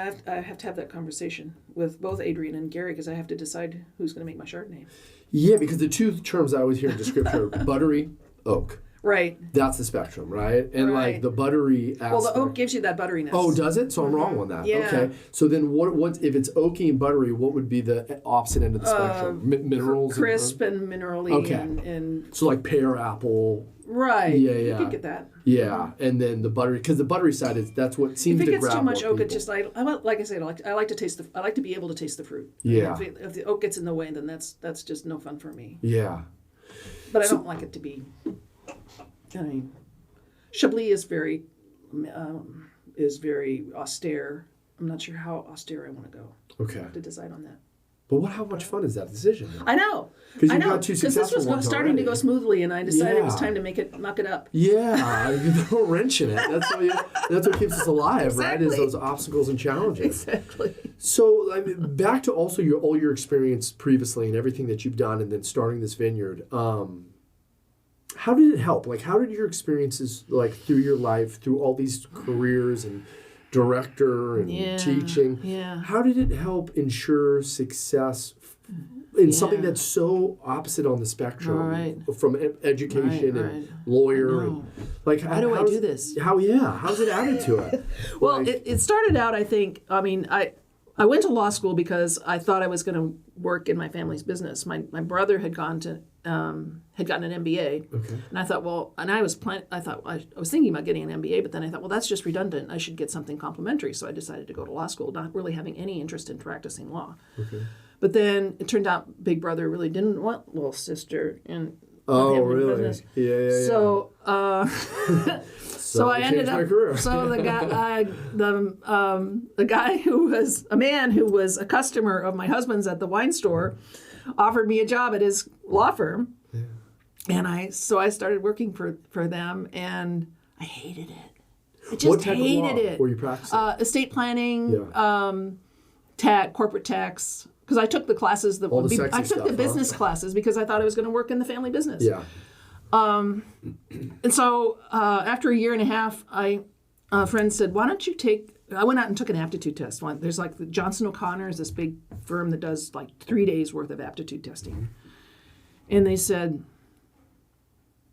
have to have that conversation with both Adrian and Gary because I have to decide who's going to make my Chardonnay. Yeah, because the two terms I always hear in description are buttery, oak. Right. That's the spectrum, right? And like the buttery aspect. Well, the oak gives you that butteriness. Oh, does it? So I'm wrong on that. Yeah. Okay. So then what if it's oaky and buttery, what would be the opposite end of the spectrum? Minerals? Crisp and minerally. Okay. And so like pear, apple. Right. Yeah. You could get that. Yeah. And then the buttery, because the buttery side that's what seems to grab If it gets too much oak, people. it just like I said, I like to taste I like to be able to taste the fruit. Yeah. If the oak gets in the way, then that's just no fun for me. Yeah. But I don't like it to be. I mean, Chablis is very austere. I'm not sure how austere I want to go. Okay. I have to decide on that. But how much fun is that decision? I know. Because you've got two successful this was ones starting already. to go smoothly, and I decided it was time to knock it up. Yeah, you throw a wrench in it. That's what keeps us alive, right? Is those obstacles and challenges. Exactly. So back to also all your experience previously and everything that you've done, and then starting this vineyard. How did it help? Like, how did your experiences, like, through your life, through all these careers and director and teaching, how did it help ensure success in something that's so opposite on the spectrum from education and lawyer? And, like, how do I do this? How's it added to it? Well, it started out, I think, I went to law school because I thought I was going to work in my family's business. My brother had gotten an MBA, and I thought, I was thinking about getting an MBA, but then I thought, well, that's just redundant. I should get something complementary. So I decided to go to law school, not really having any interest in practicing law. Okay. But then it turned out Big Brother really didn't want little sister in. Oh, really? Business. Yeah. So. So I ended up. So the guy who was a man who was a customer of my husband's at the wine store, offered me a job at his law firm, and I started working for them, and I hated it. I just hated it. Were you practicing? Estate planning, corporate tax. Because I took the classes I took the business classes because I thought I was going to work in the family business. Yeah. And so after a year and a half, a friend said, why don't you I went out and took an aptitude test. There's like the Johnson O'Connor is this big firm that does like 3 days worth of aptitude testing. And they said,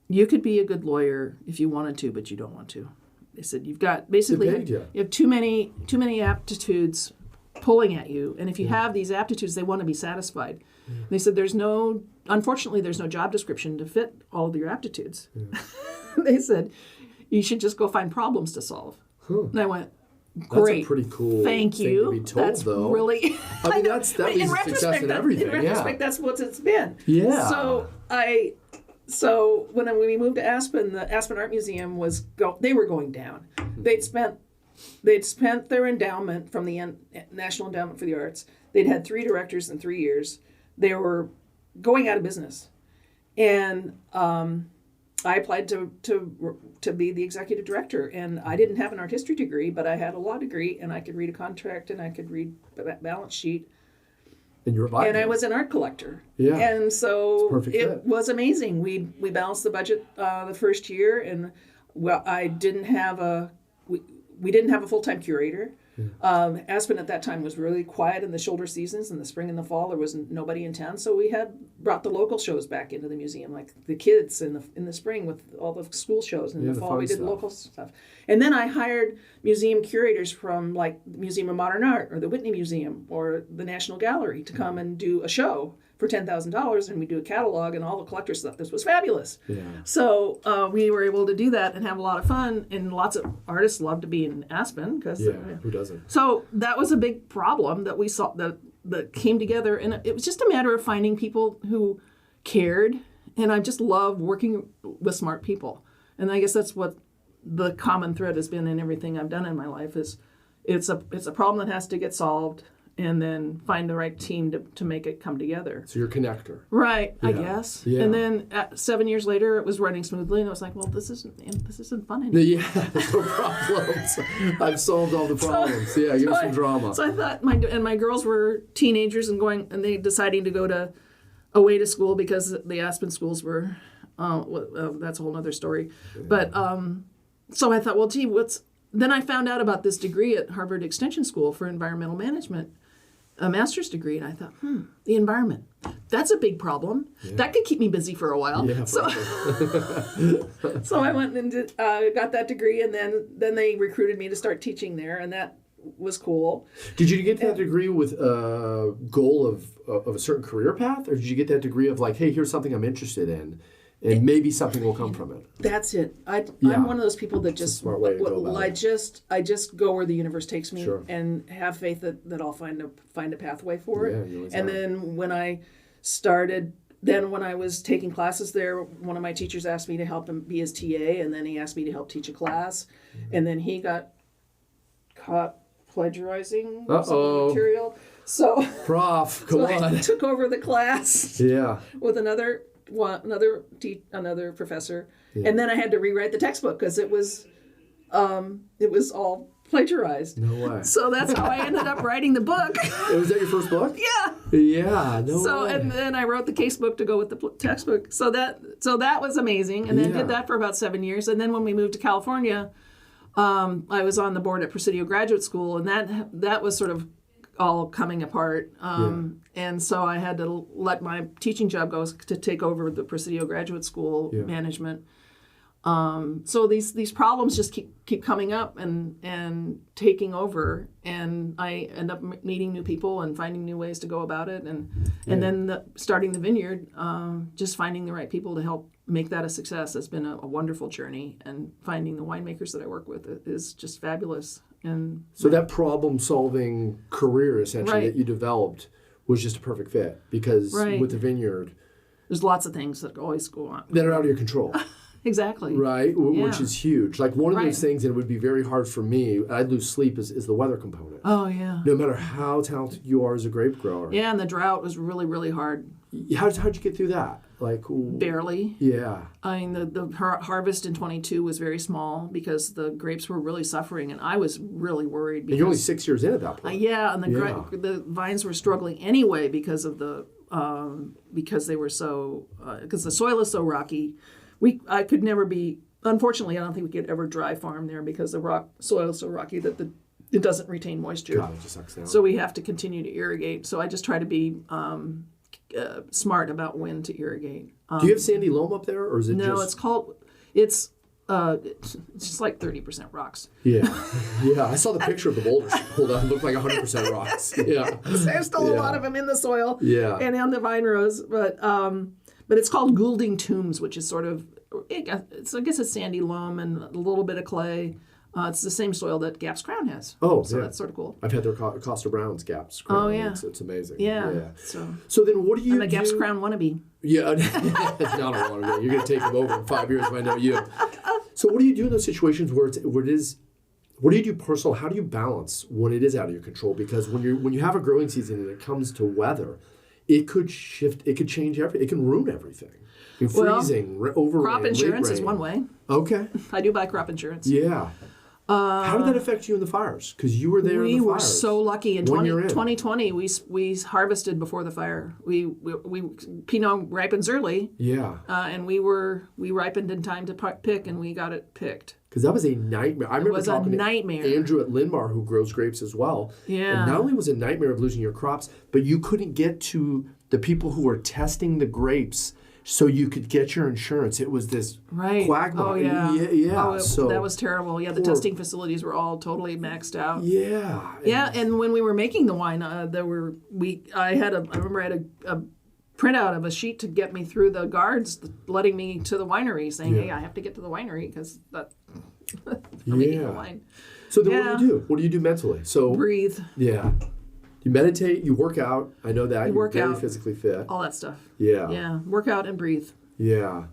you could be a good lawyer if you wanted to, but you don't want to. They said, you've got you have too many aptitudes pulling at you. And if you have these aptitudes, they want to be satisfied. And they said, unfortunately, there's no job description to fit all of your aptitudes. They said, you should just go find problems to solve. And I went, great. That's a pretty cool Thank you. Thing to be told, that's though. Really. I mean, that leads to success in everything. In retrospect, that's what it's been. Yeah. So when we moved to Aspen, the Aspen Art Museum they were going down. They'd spent their endowment from the National Endowment for the Arts. They'd had 3 directors in 3 years. They were going out of business, and I applied to be the executive director. And I didn't have an art history degree, but I had a law degree, and I could read a contract, and I could read a balance sheet. And you were and I was an art collector. Yeah, and so it was amazing. We balanced the budget the first year, and I didn't have we didn't have a full-time curator. Aspen at that time was really quiet in the shoulder seasons. In the spring and the fall, there was nobody in town, so we had brought the local shows back into the museum, like the kids in the spring with all the school shows, and in the fall we did local stuff. And then I hired museum curators from like the Museum of Modern Art or the Whitney Museum or the National Gallery to come and do a show for $10,000, and we do a catalog and all the collector stuff. This was fabulous. Yeah. So we were able to do that and have a lot of fun, and lots of artists love to be in Aspen because who doesn't? So that was a big problem that we saw that came together, and it was just a matter of finding people who cared, and I just love working with smart people, and I guess that's what the common thread has been in everything I've done in my life is it's a problem that has to get solved, and then find the right team to make it come together. So you're a connector. Right, I guess. Yeah. And then 7 years later, it was running smoothly, and I was like, well, this isn't fun anymore. Yeah, no problems. I've solved all the problems. Give us some drama. So I thought, my girls were teenagers and they deciding to go away to school because the Aspen schools were, that's a whole other story. Yeah. But, so I thought, well, gee, then I found out about this degree at Harvard Extension School for Environmental Management, a master's degree, and I thought, the environment, that's a big problem. Yeah. That could keep me busy for a while. Yeah, so I went and got that degree, and then they recruited me to start teaching there, and that was cool. Did you get that degree with a goal of a certain career path, or did you get that degree of like, hey, here's something I'm interested in, and maybe something will come from it? That's it. I'm one of those people that just smart way to go about it. I just go where the universe takes me, sure. and have faith that I'll find a pathway for it. You always and have. then when I was taking classes there, one of my teachers asked me to help him be his TA, and then he asked me to help teach a class, and then he got caught plagiarizing some material. So Prof, come on. I took over the class. Yeah. With another professor, and then I had to rewrite the textbook because it was all plagiarized. No way. So that's how I ended up writing the book. Was that your first book? Yeah. Yeah. No way. So and then I wrote the casebook to go with the textbook. So that was amazing, and then did that for about 7 years. And then when we moved to California, I was on the board at Presidio Graduate School, and that was sort of all coming apart. And so I had to let my teaching job go to take over the Presidio Graduate School management. So these problems just keep coming up and taking over, and I end up meeting new people and finding new ways to go about it, and then starting the vineyard, just finding the right people to help make that a success has been a wonderful journey, and finding the winemakers that I work with is just fabulous. And so that problem-solving career, essentially, that you developed was just a perfect fit because with the vineyard, there's lots of things that always go on that are out of your control. Exactly. Right? Which is huge. Like one of those things that would be very hard for me, I'd lose sleep, is the weather component. Oh, yeah. No matter how talented you are as a grape grower. Yeah, and the drought was really, really hard. How'd you get through that? Like barely. Yeah. I mean, the harvest in 22 was very small because the grapes were really suffering, and I was really worried. Because, and you're only 6 years in at that point. And the vines were struggling anyway because of because they were so because the soil is so rocky. I could never be. Unfortunately, I don't think we could ever dry farm there because the soil is so rocky that it doesn't retain moisture. God, it just sucks down. So we have to continue to irrigate. So I just try to be smart about when to irrigate. Do you have sandy loam up there, or is it no? just... It's just like 30% rocks. Yeah. I saw the picture of the boulders. Hold on, it looked like 100% rocks. Yeah. There's still a lot of them in the soil. Yeah. And on the vine rows, but it's called Goulding Tombs, which is sort of, I guess it's sandy loam and a little bit of clay. It's the same soil that Gap's Crown has. Oh, so that's sort of cool. I've had their Costa Brown's Gap's Crown. Oh, yeah. It's amazing. Yeah. So then what do you do? I'm a Gap's Crown wannabe. Yeah, it's not a wannabe. You're going to take them over in 5 years if I know you. So what do you do in those situations where it is, what do you do personal? How do you balance when it is out of your control? Because when you have a growing season and it comes to weather, it could shift, it could change everything. It can ruin everything. Freezing, overrain, crop insurance is one way. Okay. I do buy crop insurance. Yeah. How did that affect you in the fires? Because you were there in the fires. We were so lucky. In 2020, we harvested before the fire. We Pinot ripens early. Yeah. And we ripened in time to pick, and we got it picked. Because that was a nightmare. I remember talking to Andrew at Linmar, who grows grapes as well. Yeah. And not only was it a nightmare of losing your crops, but you couldn't get to the people who were testing the grapes so you could get your insurance. It was this quagmire. Oh, yeah. Yeah. So that was terrible. Yeah, the testing facilities were all totally maxed out. Yeah. Yeah, and when we were making the wine, I remember I had a printout of a sheet to get me through the guards letting me to the winery, saying, hey, I have to get to the winery because I'm making the wine. So then what do you do? What do you do mentally? So breathe. Yeah. You meditate, you work out. I know that. You're very physically fit. All that stuff. Yeah. Yeah. Work out and breathe. Yeah.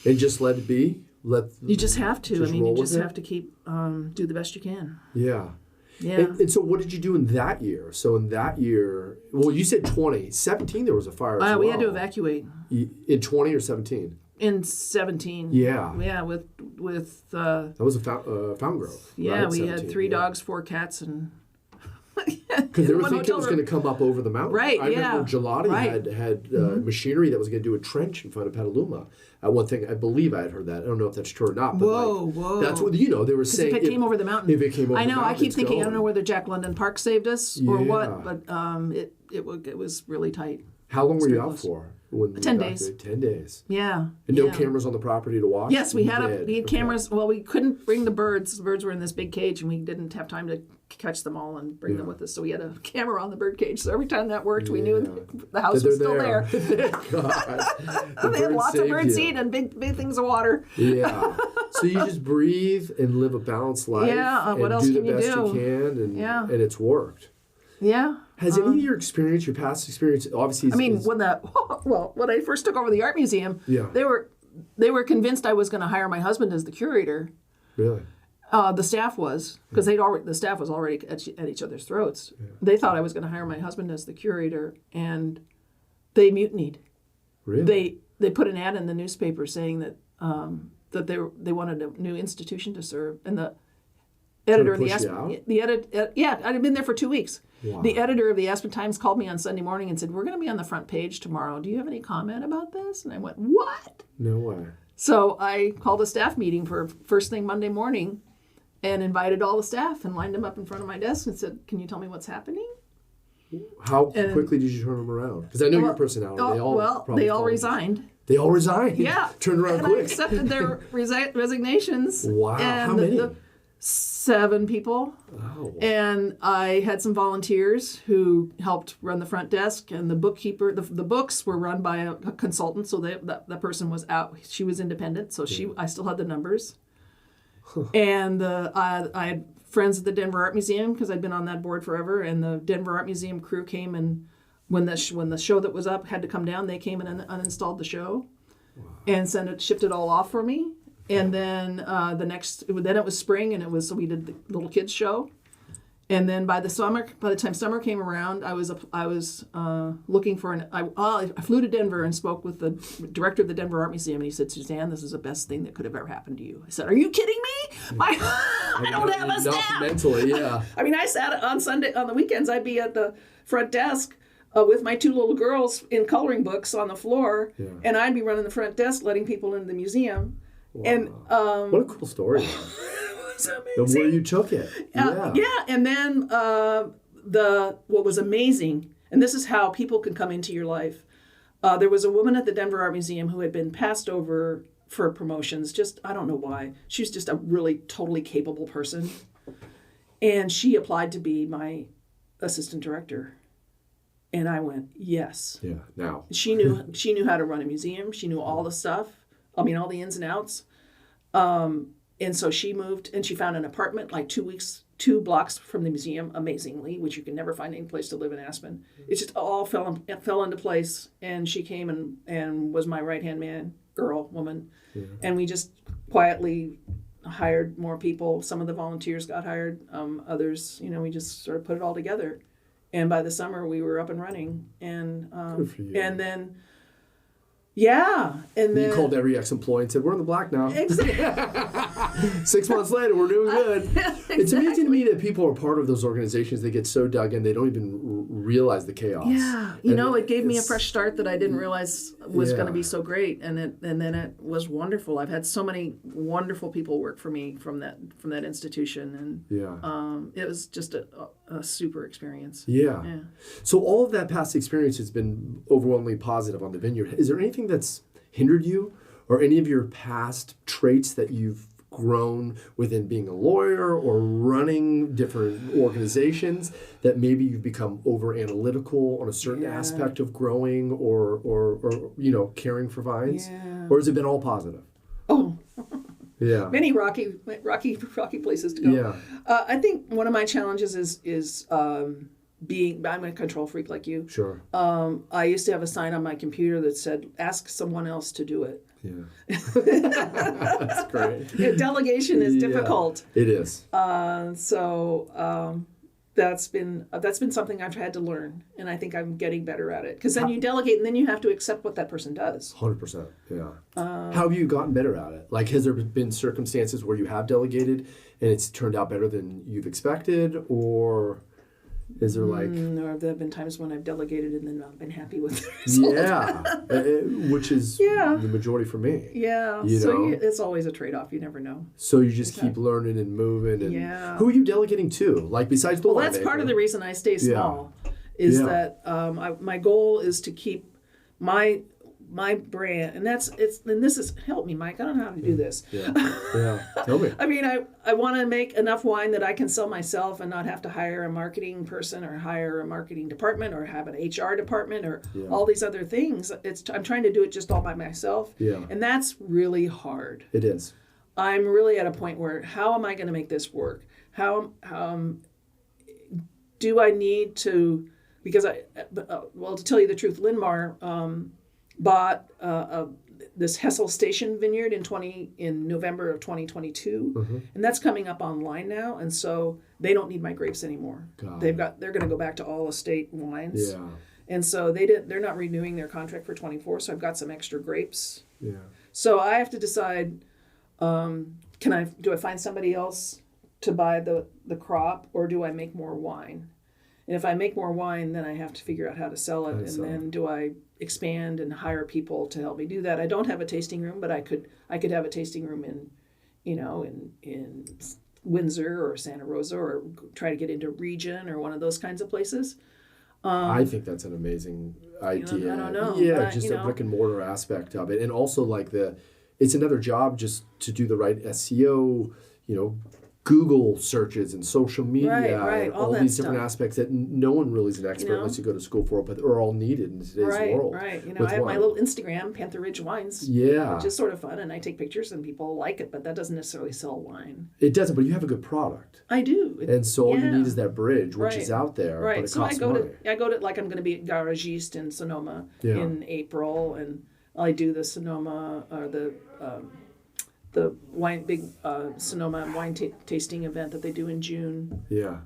And just let it be. You just have to. You just have to keep do the best you can. Yeah. Yeah. And so what did you do in that year? So in that year, well, you said 17 there was a fire as well. We had to evacuate. In 20 or 17? In 17. Yeah. Yeah, with that was a Fountain Grove. Yeah, right? we had 3 dogs, 4 cats, and because they were thinking it was going to come up over the mountain. Right, I remember Gelati had machinery that was going to do a trench in front of Petaluma. One thing, I believe I had heard that. I don't know if that's true or not. But whoa. That's what, they were saying. If it came over the mountain. If it came over the mountain. I keep thinking, I don't know whether Jack London Park saved us or what, but it was really tight. How long were you out for? 10 days. 10 days. Yeah. And no cameras on the property to watch? Yes, we had cameras. Well, we couldn't bring the birds. The birds were in this big cage, and we didn't have time to catch them all and bring them with us. So we had a camera on the bird cage. So every time that worked, we knew the house was still there. God. They had lots of bird seed and big things of water. Yeah. So you just breathe and live a balanced life. Yeah. What else can you do? Do the best you can, and it's worked. Yeah. Has any of your experience, your past experience, obviously? When I first took over the art museum, they were convinced I was going to hire my husband as the curator. Really? The staff was, because the staff was already at each other's throats. Yeah. They thought I was going to hire my husband as the curator, and they mutinied. Really? They put an ad in the newspaper saying that they wanted a new institution to serve, and the editor of the Aspen, I'd been there for 2 weeks. Wow. The editor of the Aspen Times called me on Sunday morning and said, "We're going to be on the front page tomorrow. Do you have any comment about this?" And I went, "What?" No way. So I called a staff meeting for first thing Monday morning and invited all the staff and lined them up in front of my desk and said, "Can you tell me what's happening?" How quickly did you turn them around? Because I know your personality. They all resigned. They all resigned? Yeah. Turned around quick. I accepted their resignations. Wow. And how many? 7 people. Oh. And I had some volunteers who helped run the front desk, and the bookkeeper. The books were run by a consultant, so that person was out. She was independent, so I still had the numbers. And I had friends at the Denver Art Museum because I'd been on that board forever, and the Denver Art Museum crew came, and when the show that was up had to come down, they came and uninstalled the show, and shipped it all off for me. And then then it was spring, and so we did the little kids show, and then by the time summer came around, I was looking for I flew to Denver and spoke with the director of the Denver Art Museum, and he said, "Suzanne, this is the best thing that could have ever happened to you." I said, "Are you kidding me? I don't have a staff." Mentally, yeah. I sat on the weekends. I'd be at the front desk with my 2 little girls in coloring books on the floor, and I'd be running the front desk, letting people into the museum. Wow. And what a cool story! It was amazing. Where you took it, and then what was amazing, and this is how people can come into your life. There was a woman at the Denver Art Museum who had been passed over for promotions. Just I don't know why. She was just a really totally capable person, and she applied to be my assistant director. And I went, yes. Yeah. Now she knew how to run a museum. She knew all the stuff. All the ins and outs. And so she moved, and she found an apartment like 2 blocks from the museum, amazingly, which you can never find any place to live in Aspen. It just all fell into place, and she came and was my right-hand woman. Yeah. And we just quietly hired more people. Some of the volunteers got hired. Others, we just sort of put it all together. And by the summer, we were up and running. And good for you. And then Yeah, and then You called every ex-employee and said, "We're in the black now." exactly. 6 months later, we're doing good. Exactly. It's amazing to me that people are part of those organizations. They get so dug in, they don't even realize the chaos. Yeah, it gave me a fresh start that I didn't realize was Yeah. going to be so great, and then it was wonderful. I've had so many wonderful people work for me from that institution, and it was just a super experience. Yeah. Yeah. So all of that past experience has been overwhelmingly positive on the vineyard. Is there anything that's hindered you, or any of your past traits that you've grown within being a lawyer or running different organizations that maybe you've become over analytical on a certain aspect of growing or caring for vines? Yeah. Or has it been all positive? Oh, Yeah. many rocky places to go. Yeah. I think one of my challenges is I'm a control freak like you. Sure. I used to have a sign on my computer that said, "Ask someone else to do it." Yeah. That's great. Delegation is difficult. It is. So that's been something I've had to learn, and I think I'm getting better at it. Because then you delegate, and then you have to accept what that person does. 100%. Yeah. How have you gotten better at it? Like, has there been circumstances where you have delegated and it's turned out better than you've expected, or is there like? Or there have been times when I've delegated and then not been happy with the result. Yeah, which is the majority for me. Yeah. It's always a trade-off. You never know. So you just keep learning and moving. And who are you delegating to? Like, besides the that's part of the reason I stay small. Is that my goal is to keep my brand, and this is help me, Mike. I don't know how to do this. Yeah. Tell me. I mean, I want to make enough wine that I can sell myself and not have to hire a marketing person or hire a marketing department or have an HR department or all these other things. I'm trying to do it just all by myself. Yeah. And that's really hard. It is. I'm really at a point where how am I going to make this work? How do I need to? Because to tell you the truth, Linmar bought this Hessel Station vineyard in November of 2022, and that's coming up online now, and so they don't need my grapes anymore. They're going to go back to all estate wines, and so they're not renewing their contract for 24. So I've got some extra grapes. Yeah. So I have to decide, do I find somebody else to buy the crop, or do I make more wine? And if I make more wine, then I have to figure out how to sell it. Then do I expand and hire people to help me do that? I don't have a tasting room, but I could have a tasting room in Windsor or Santa Rosa, or try to get into Region or one of those kinds of places. I think that's an amazing idea. I don't know. Yeah, just a brick and mortar aspect of it, and also like it's another job just to do the right SEO. Google searches and social media, right. all these different aspects that no one really is an expert unless you go to school for it, but are all needed in today's world. Right. I have my little Instagram, Panther Ridge Wines. Yeah. Which is sort of fun, and I take pictures and people like it, but that doesn't necessarily sell wine. It doesn't, but you have a good product. I do. And so all you need is that bridge, which is out there, but it costs money. I go to, like, I'm going to be at Garagiste in Sonoma in April, and I do the Sonoma, or the big Sonoma wine tasting event that they do in June. Yeah.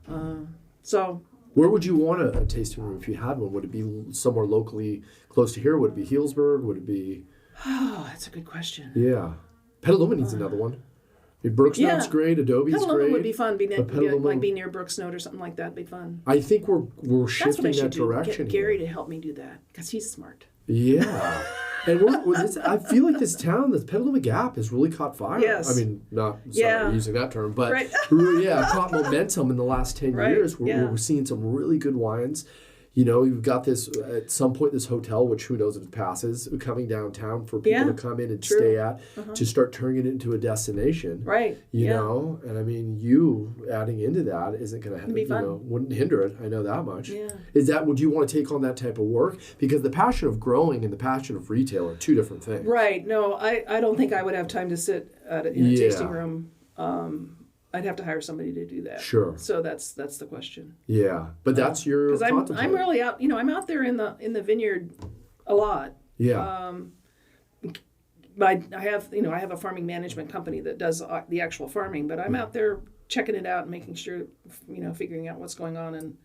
So. Where would you want a tasting room if you had one? Would it be somewhere locally close to here? Would it be Healdsburg? Would it be? Oh, that's a good question. Yeah. Petaluma needs another one. Brooksnode's great. Adobe's Petaluma great. Would be fun. Be near Brooksnode or something like that. Would be fun. I think we're shifting that direction. Get Gary to help me do that because he's smart. Yeah. And I feel like this town, this Petaluma Gap, has really caught fire. Yes. I mean, using that term, but caught momentum in the last 10 years. We're seeing some really good wines. You've got this, at some point, this hotel, which who knows if it passes, coming downtown for people to come in and stay at, to start turning it into a destination. Right. You know, and I mean, you adding into that isn't going to, wouldn't hinder it. I know that much. Yeah. Would you want to take on that type of work? Because the passion of growing and the passion of retail are two different things. Right. No, I don't think I would have time to sit in a tasting room. I'd have to hire somebody to do that. Sure. So that's the question. Yeah, but that's your. Because I'm really out. I'm out there in the vineyard a lot. Yeah. I have a farming management company that does the actual farming, but I'm out there checking it out and making sure, figuring out what's going on and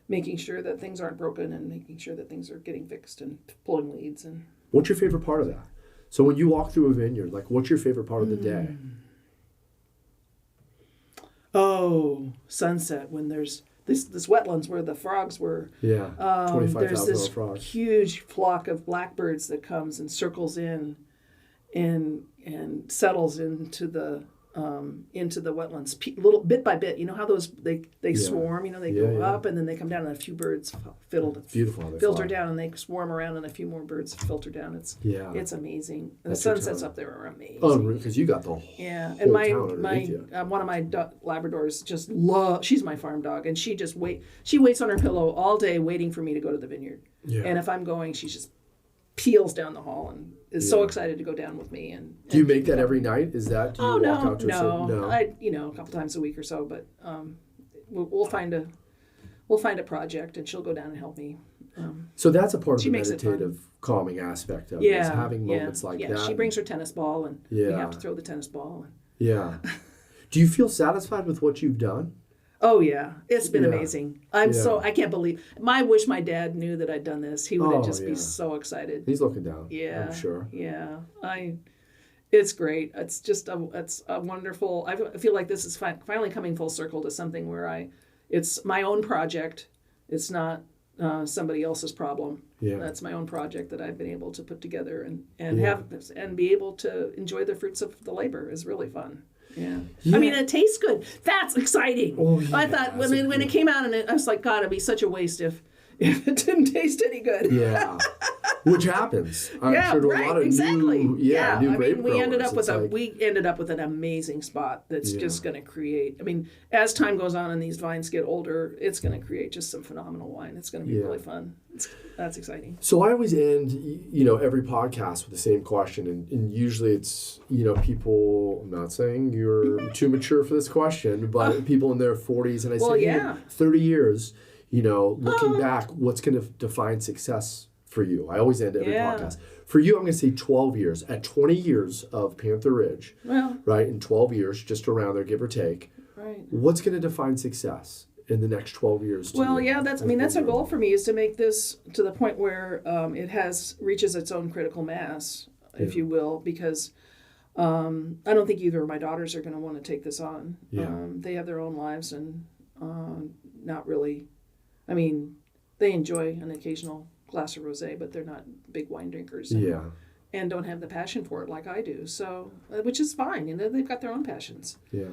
making sure that things aren't broken and making sure that things are getting fixed and pulling leads and. What's your favorite part of that? So when you walk through a vineyard, like what's your favorite part of the day? Oh, sunset when there's this wetlands where the frogs were. Yeah, There's this frogs. huge flock of blackbirds that comes and circles in and settles into the wetlands, little bit by bit. You know how those they swarm. You know, they go up and then they come down, and a few birds filter down, and they swarm around, and a few more birds filter down. It's amazing. And the sunsets up there are amazing. Oh, because you got the whole and my town one of my Labradors just she's my farm dog, and she waits on her pillow all day waiting for me to go to the vineyard. Yeah. And if I'm going, she just peels down the hall and is so excited to go down with me. And do you make that every night? Is that do you walk out to no. I a couple times a week or so, but we'll find a project and she'll go down and help me. So that's a part of the meditative, calming aspect of it, is having moments like that. Yeah, she brings her tennis ball, and we have to throw the tennis ball. Yeah. Do you feel satisfied with what you've done? Oh yeah, it's been amazing. I can't believe. I wish my dad knew that I'd done this. He would just be so excited. He's looking down. Yeah, I'm sure. Yeah, it's great. It's just it's a wonderful. I feel like this is finally coming full circle to something where it's my own project. It's not somebody else's problem. Yeah, that's my own project that I've been able to put together and have and be able to enjoy the fruits of the labor is really fun. Yeah. I mean, it tastes good. That's exciting. Oh, yeah. I thought when it came out, and I was like, God, it'd be such a waste if it didn't taste any good. Yeah. Which happens. I'm sure to a lot of new grape growers. We ended up with an amazing spot that's just going to create. I mean, as time goes on and these vines get older, it's going to create just some phenomenal wine. It's going to be really fun. That's exciting. So I always end, every podcast with the same question, and usually it's, people. I'm not saying you're too mature for this question, but people in their 40s, and I say 30 years. Looking back, what's going to define success for you? I always end every podcast. For you, I'm going to say 12 years. At 20 years of Panther Ridge, right, in 12 years, just around there, give or take, what's going to define success in the next 12 years? That's a goal for me, is to make this to the point where it reaches its own critical mass, if you will, because I don't think either of my daughters are going to want to take this on. They have their own lives and not really. I mean, they enjoy an occasional glass of rosé, but they're not big wine drinkers. And don't have the passion for it like I do. So, which is fine. They've got their own passions. Yeah.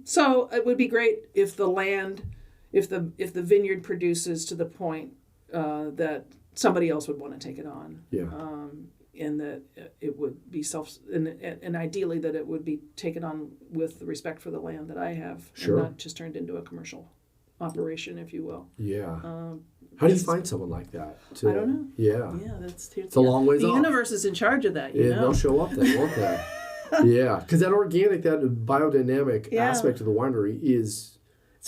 So it would be great if the land, if the vineyard produces to the point that somebody else would want to take it on. Yeah. And that it would be and ideally that it would be taken on with the respect for the land that I have, and not just turned into a commercial operation, if you will. Yeah. How do you find someone like that? I don't know. Yeah. Yeah, it's a long ways off. The universe is in charge of that, you know? They'll show up then, won't they? Yeah, because that organic, that biodynamic aspect of the winery is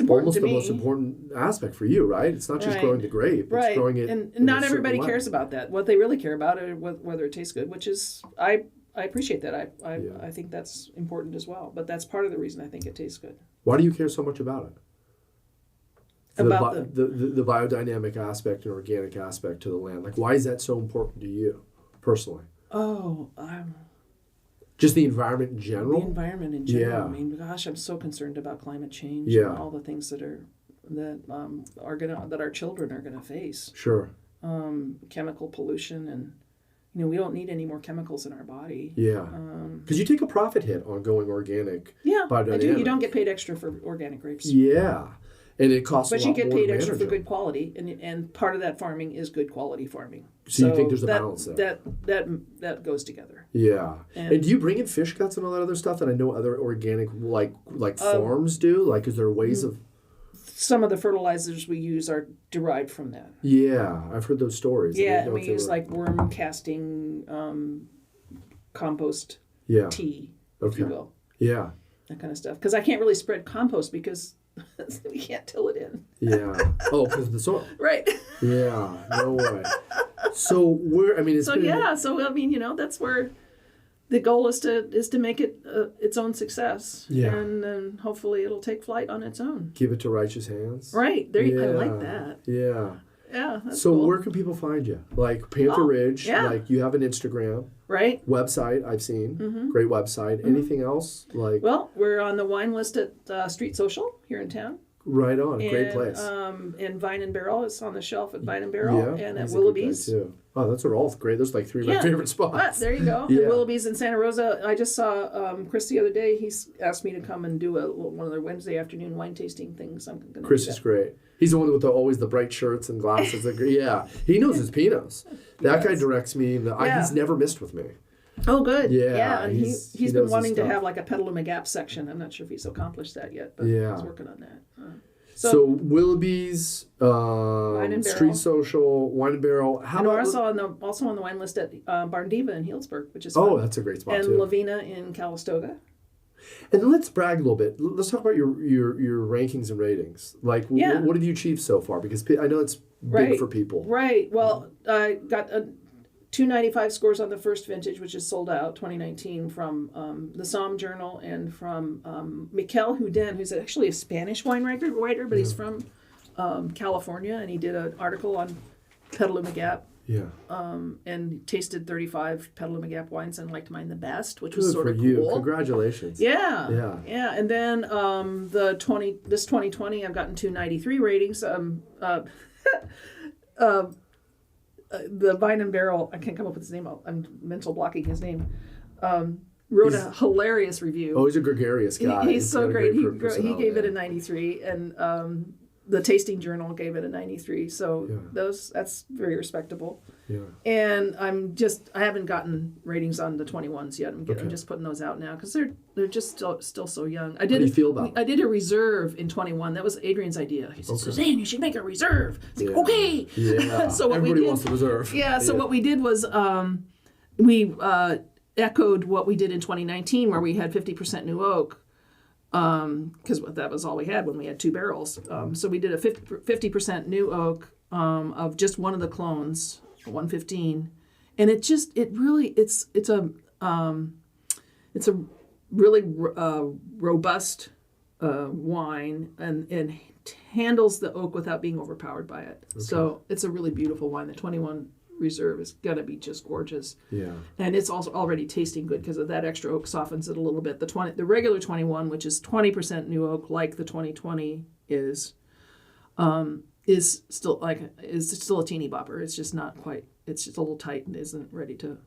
almost the most important aspect for you, right? It's not just growing the grape, it's growing it. And not everybody cares about that. What they really care about is whether it tastes good, which is, I appreciate that. I think that's important as well. But that's part of the reason I think it tastes good. Why do you care so much about it? About the biodynamic aspect and organic aspect to the land. Like, why is that so important to you personally? Just the environment in general? The environment in general. Yeah. I mean, gosh, I'm so concerned about climate change and all the things that our children are gonna face. Sure. Chemical pollution, and we don't need any more chemicals in our body. Yeah. Because you take a profit hit on going organic. Yeah, I do. You don't get paid extra for organic grapes. Yeah. And it costs a lot more. But you get paid extra for good quality, and part of that farming is good quality farming. So you think there's a balance there? That goes together. Yeah. And do you bring in fish guts and all that other stuff that I know other organic like farms do? Like, is there ways of? Some of the fertilizers we use are derived from that. Yeah, I've heard those stories. Yeah, and we use like worm casting, compost tea, if you will. Yeah. That kind of stuff. Because I can't really spread compost because we can't till it in. Yeah. Oh, because of the soil. Right. Yeah. No way. So that's where the goal is to make it its own success. Yeah. And then hopefully it'll take flight on its own. Give it to righteous hands. Right. I like that. Yeah. Yeah, that's So cool. where can people find you? Like Panther Ridge, yeah. like you have an Instagram, Right? website I've seen, great website. Anything else? Like Well, we're on the wine list at Street Social here in town. right on, great And, place. And Vine and Barrel is on the shelf at Vine and Barrel, and at he's a good guy, Willoughby's. too. Oh, that's all great. Those are like 3 of my favorite spots. There you go. Yeah. And Willoughby's in Santa Rosa. I just saw Chris the other day. He's asked me to come and do one of their Wednesday afternoon wine tasting things. I'm going to Chris is great. He's the one with always the bright shirts and glasses. Yeah, he knows his Pinots. That guy directs me. He's never missed with me. Oh, good. Yeah, and he he's knows been his wanting to stuff. have like a Petaluma Gap section. I'm not sure if he's accomplished that yet, but he's working on that. So Willoughby's, and Street Barrel. Social, Wine and Barrel. How And we're about also on the wine list at Barn Diva in Healdsburg, which is Oh, fun. that's a great spot And too. Lavina in Calistoga. And then let's brag a little bit. Let's talk about your rankings and ratings. Like, what have you achieved so far? Because I know it's big for people. Right. Well, I got 295 scores on the first vintage, which is sold out, 2019, from the Somme Journal and from Miquel Houdin, who's actually a Spanish wine writer, but he's from California, and he did an article on Petaluma Gap. Yeah. And tasted 35 Petaluma Gap wines and liked mine the best, which Good was sort for of you. cool. Congratulations. Yeah. And then this 2020, I've gotten 293 ratings. The Vine and Barrel, I can't come up with his name. I'm mental blocking his name. Wrote a hilarious review. Oh, he's a gregarious guy. He's so got a great. He personality. gave it a 93, and the Tasting Journal gave it a 93. So that's very respectable. Yeah. And I haven't gotten ratings on the 21s yet. I'm just putting those out now because they're just still so young. How do you feel about I did a reserve in 21. That was Adrian's idea. He said, Suzanne, you should make a reserve. I was like, okay. Yeah. So what Everybody we did, wants to reserve. Yeah. So what we did was we echoed what we did in 2019, where we had 50% new oak. Because that was all we had when we had 2 barrels. So we did a 50% new oak of just one of the clones, 115, and it's a really robust wine and handles the oak without being overpowered by it. Okay. So it's a really beautiful wine. The 21 Reserve is gonna be just gorgeous. Yeah. And it's also already tasting good because of that extra oak softens it a little bit. The regular 21, which is 20% new oak, like the 2020 is still a teeny bopper. It's just not quite. It's just a little tight and isn't ready to.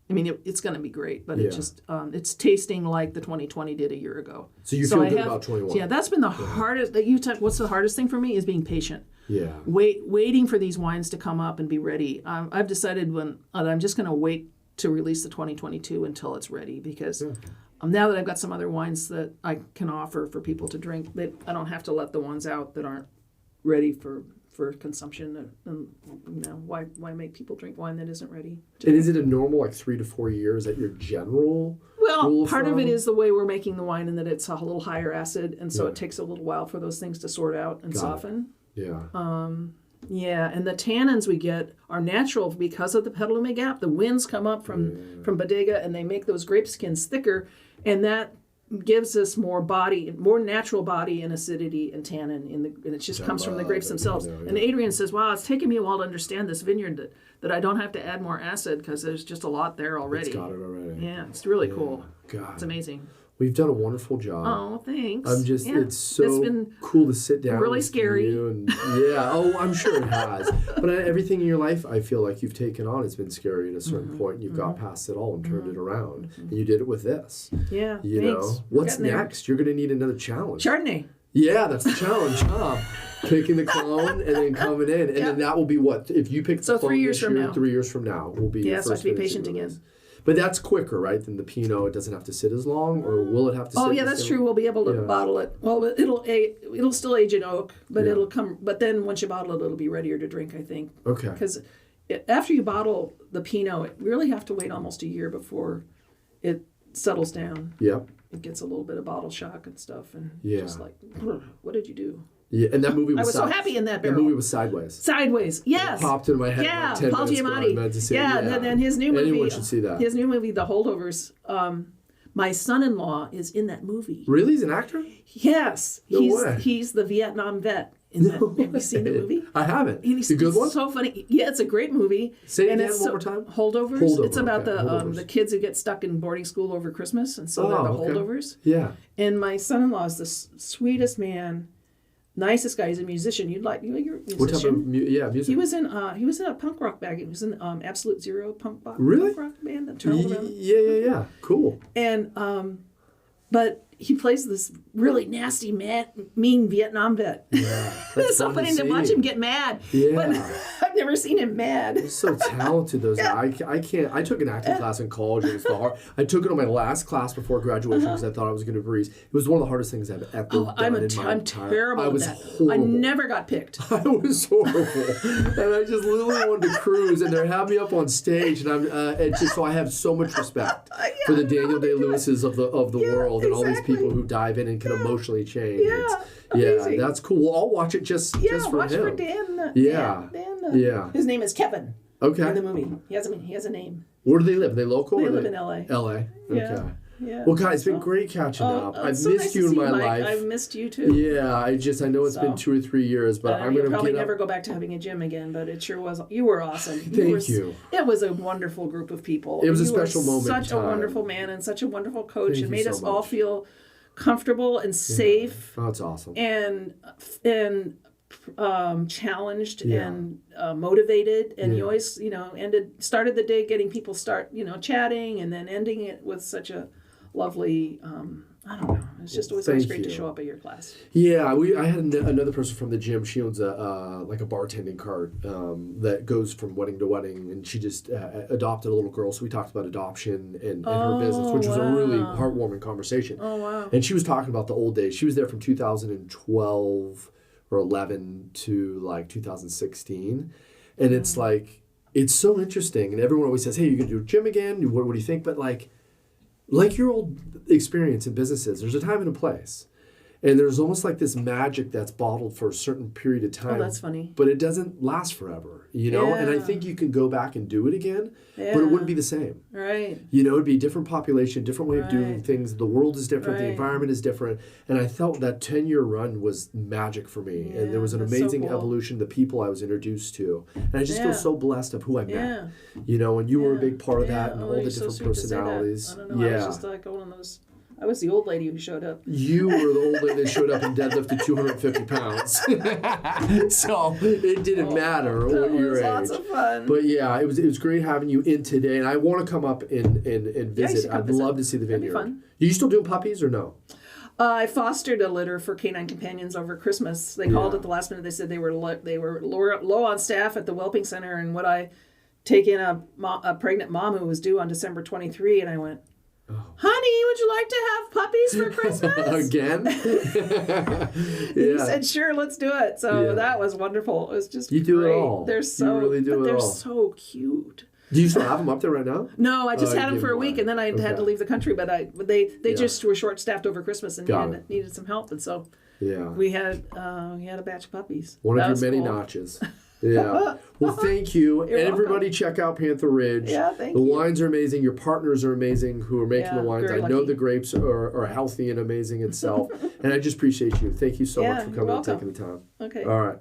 I mean, it's going to be great, but it's tasting like the 2020 did a year ago. So you feel good about 21. Yeah, that's been the hardest. What's the hardest thing for me is being patient. Yeah. Waiting for these wines to come up and be ready. I've decided I'm just going to wait to release the 2022 until it's ready because now that I've got some other wines that I can offer for people to drink, I don't have to let the ones out that aren't ready for consumption. And why make people drink wine that isn't ready? And is it a normal 3 to 4 years at your general? Well, part of it is the way we're making the wine and that it's a little higher acid, and so it takes a little while for those things to sort out and soften. Yeah. And the tannins we get are natural because of the Petaluma Gap. The winds come up from bodega and they make those grape skins thicker, and that gives us more natural body and acidity and tannin and it just comes from the grapes themselves. And Adrian says, "Wow, it's taken me a while to understand this vineyard that I don't have to add more acid because there's just a lot there already." It's got it already. Yeah, it's really cool. God, it's amazing. We've done a wonderful job. Oh, thanks. It's so cool to sit down. Really scary. I'm sure it has. But everything in your life, I feel like you've taken on has been scary at a certain point, and you've got past it all and turned it around. And you did it with this. Yeah, you thanks. know what's next? You're going to need another challenge. Chardonnay. Yeah, that's the challenge, huh? Picking the clone and then coming in, and then that will be what if you pick the clone 3 years from now. 3 years from now will be your so I have first to be vintage patient release. again. But that's quicker, right, than the Pinot. It doesn't have to sit as long, or will it have to sit? Oh, yeah, that's true. We'll be able to bottle it. Well, it'll still age in oak, but it'll come. But then once you bottle it, it'll be readier to drink, I think. Okay. Because after you bottle the Pinot, you really have to wait almost a year before it settles down. Yep. It gets a little bit of bottle shock and stuff, and just like, what did you do? Yeah, and that movie was. I was so happy in that barrel. That movie was Sideways. Sideways, yes. It popped in my head. Yeah, like 10 Paul minutes ago. I meant to say, and then his new movie. Anyone should see that. His new movie, The Holdovers. My son-in-law is in that movie. Really, he's an actor? Yes, No way. He's the Vietnam vet Have you seen the movie? I haven't. It's a good one? So funny. Yeah, it's a great movie. Say it and again it's one more time. Holdovers. It's about Holdovers. the kids who get stuck in boarding school over Christmas, and so they're the holdovers. Yeah. And my son-in-law is the sweetest man, nicest guy. He's a musician. You're a musician. What type of music? He was in a punk rock band. He was in Absolute Zero punk rock band that traveled around. Yeah. Cool. And but he plays this really nasty, mean Vietnam vet. Yeah, it's so funny to watch him get mad. Yeah. But I've never seen him mad. He's so talented, those guys. I can't. I took an acting class in college. It was the hard. I took it on my last class before graduation because I thought I was going to breeze. It was one of the hardest things I've ever done I'm terrible I was at that. horrible. I never got picked. I was horrible, and I just literally wanted to cruise. And they had me up on stage, and so I have so much respect for the Daniel Day-Lewises of the world and all these people who dive in and can emotionally change. Yeah, that's cool. Well, I'll watch it just for him. Watch for Dan. Yeah. His name is Kevin. Okay. In the movie, he has a name. Where do they live? Are they local? They live in L.A. L.A. Yeah. Okay. Yeah. Well, guys, it's been great catching up. I've so missed nice you in my Mike. life. I've missed you too. Yeah, I know it's been 2 or 3 years, but I'm going to probably never go back to having a gym again. But it sure was. You were awesome. Thank you. It was a wonderful group of people. It was a special moment. Such a wonderful man and such a wonderful coach, and made us so all much. feel comfortable and safe. Oh, that's awesome. And challenged and motivated, and you always started the day getting people chatting, and then ending it with such a lovely I don't know. It's just always great to show up at your class. Yeah, I had another person from the gym. She owns a bartending cart that goes from wedding to wedding, and she just adopted a little girl. So we talked about adoption and her business, which was a really heartwarming conversation. Oh wow! And she was talking about the old days. She was there from 2012 or 11 to like 2016, and it's like it's so interesting. And everyone always says, "Hey, you gonna do a gym again? What do you think?" But like your old experience in businesses, there's a time and a place. And there's almost like this magic that's bottled for a certain period of time. Oh, that's funny. But it doesn't last forever, And I think you can go back and do it again, but it wouldn't be the same. Right. It'd be a different population, different way of doing things. The world is different. The environment is different. And I felt that 10-year run was magic for me. And there was an amazing evolution, the people I was introduced to. And I just feel so blessed of who I met. And you were a big part of that and all the different personalities. I don't know. I was just like one of those. I was the old lady who showed up. You were the old lady that showed up and deadlifted 250 pounds. So it didn't matter what your age. Lots of fun. But yeah, it was great having you in today. And I want to come up and visit. I'd love to see the vineyard. That'd be fun. Are you still doing puppies or no? I fostered a litter for canine companions over Christmas. They called at the last minute. They said they were low on staff at the Whelping Center, and would I take in a pregnant mom who was due on December 23? And I went, honey, would you like to have puppies for Christmas? Again? He said, sure, let's do it. So that was wonderful. It was just You do great. it all. They're so, you really do but it all. They're so cute. Do you still have them up there right now? No, I just had them for a week, and then I had to leave the country. But they just were short staffed over Christmas and needed some help, and so we had a batch of puppies. One of your many notches. Yeah. Well, thank you. And everybody check out Panther Ridge. Yeah, thank you. The wines are amazing. Your partners are amazing who are making the wines. I know lucky. the grapes are healthy and amazing itself. And I just appreciate you. Thank you so much for coming and taking the time. Okay. All right.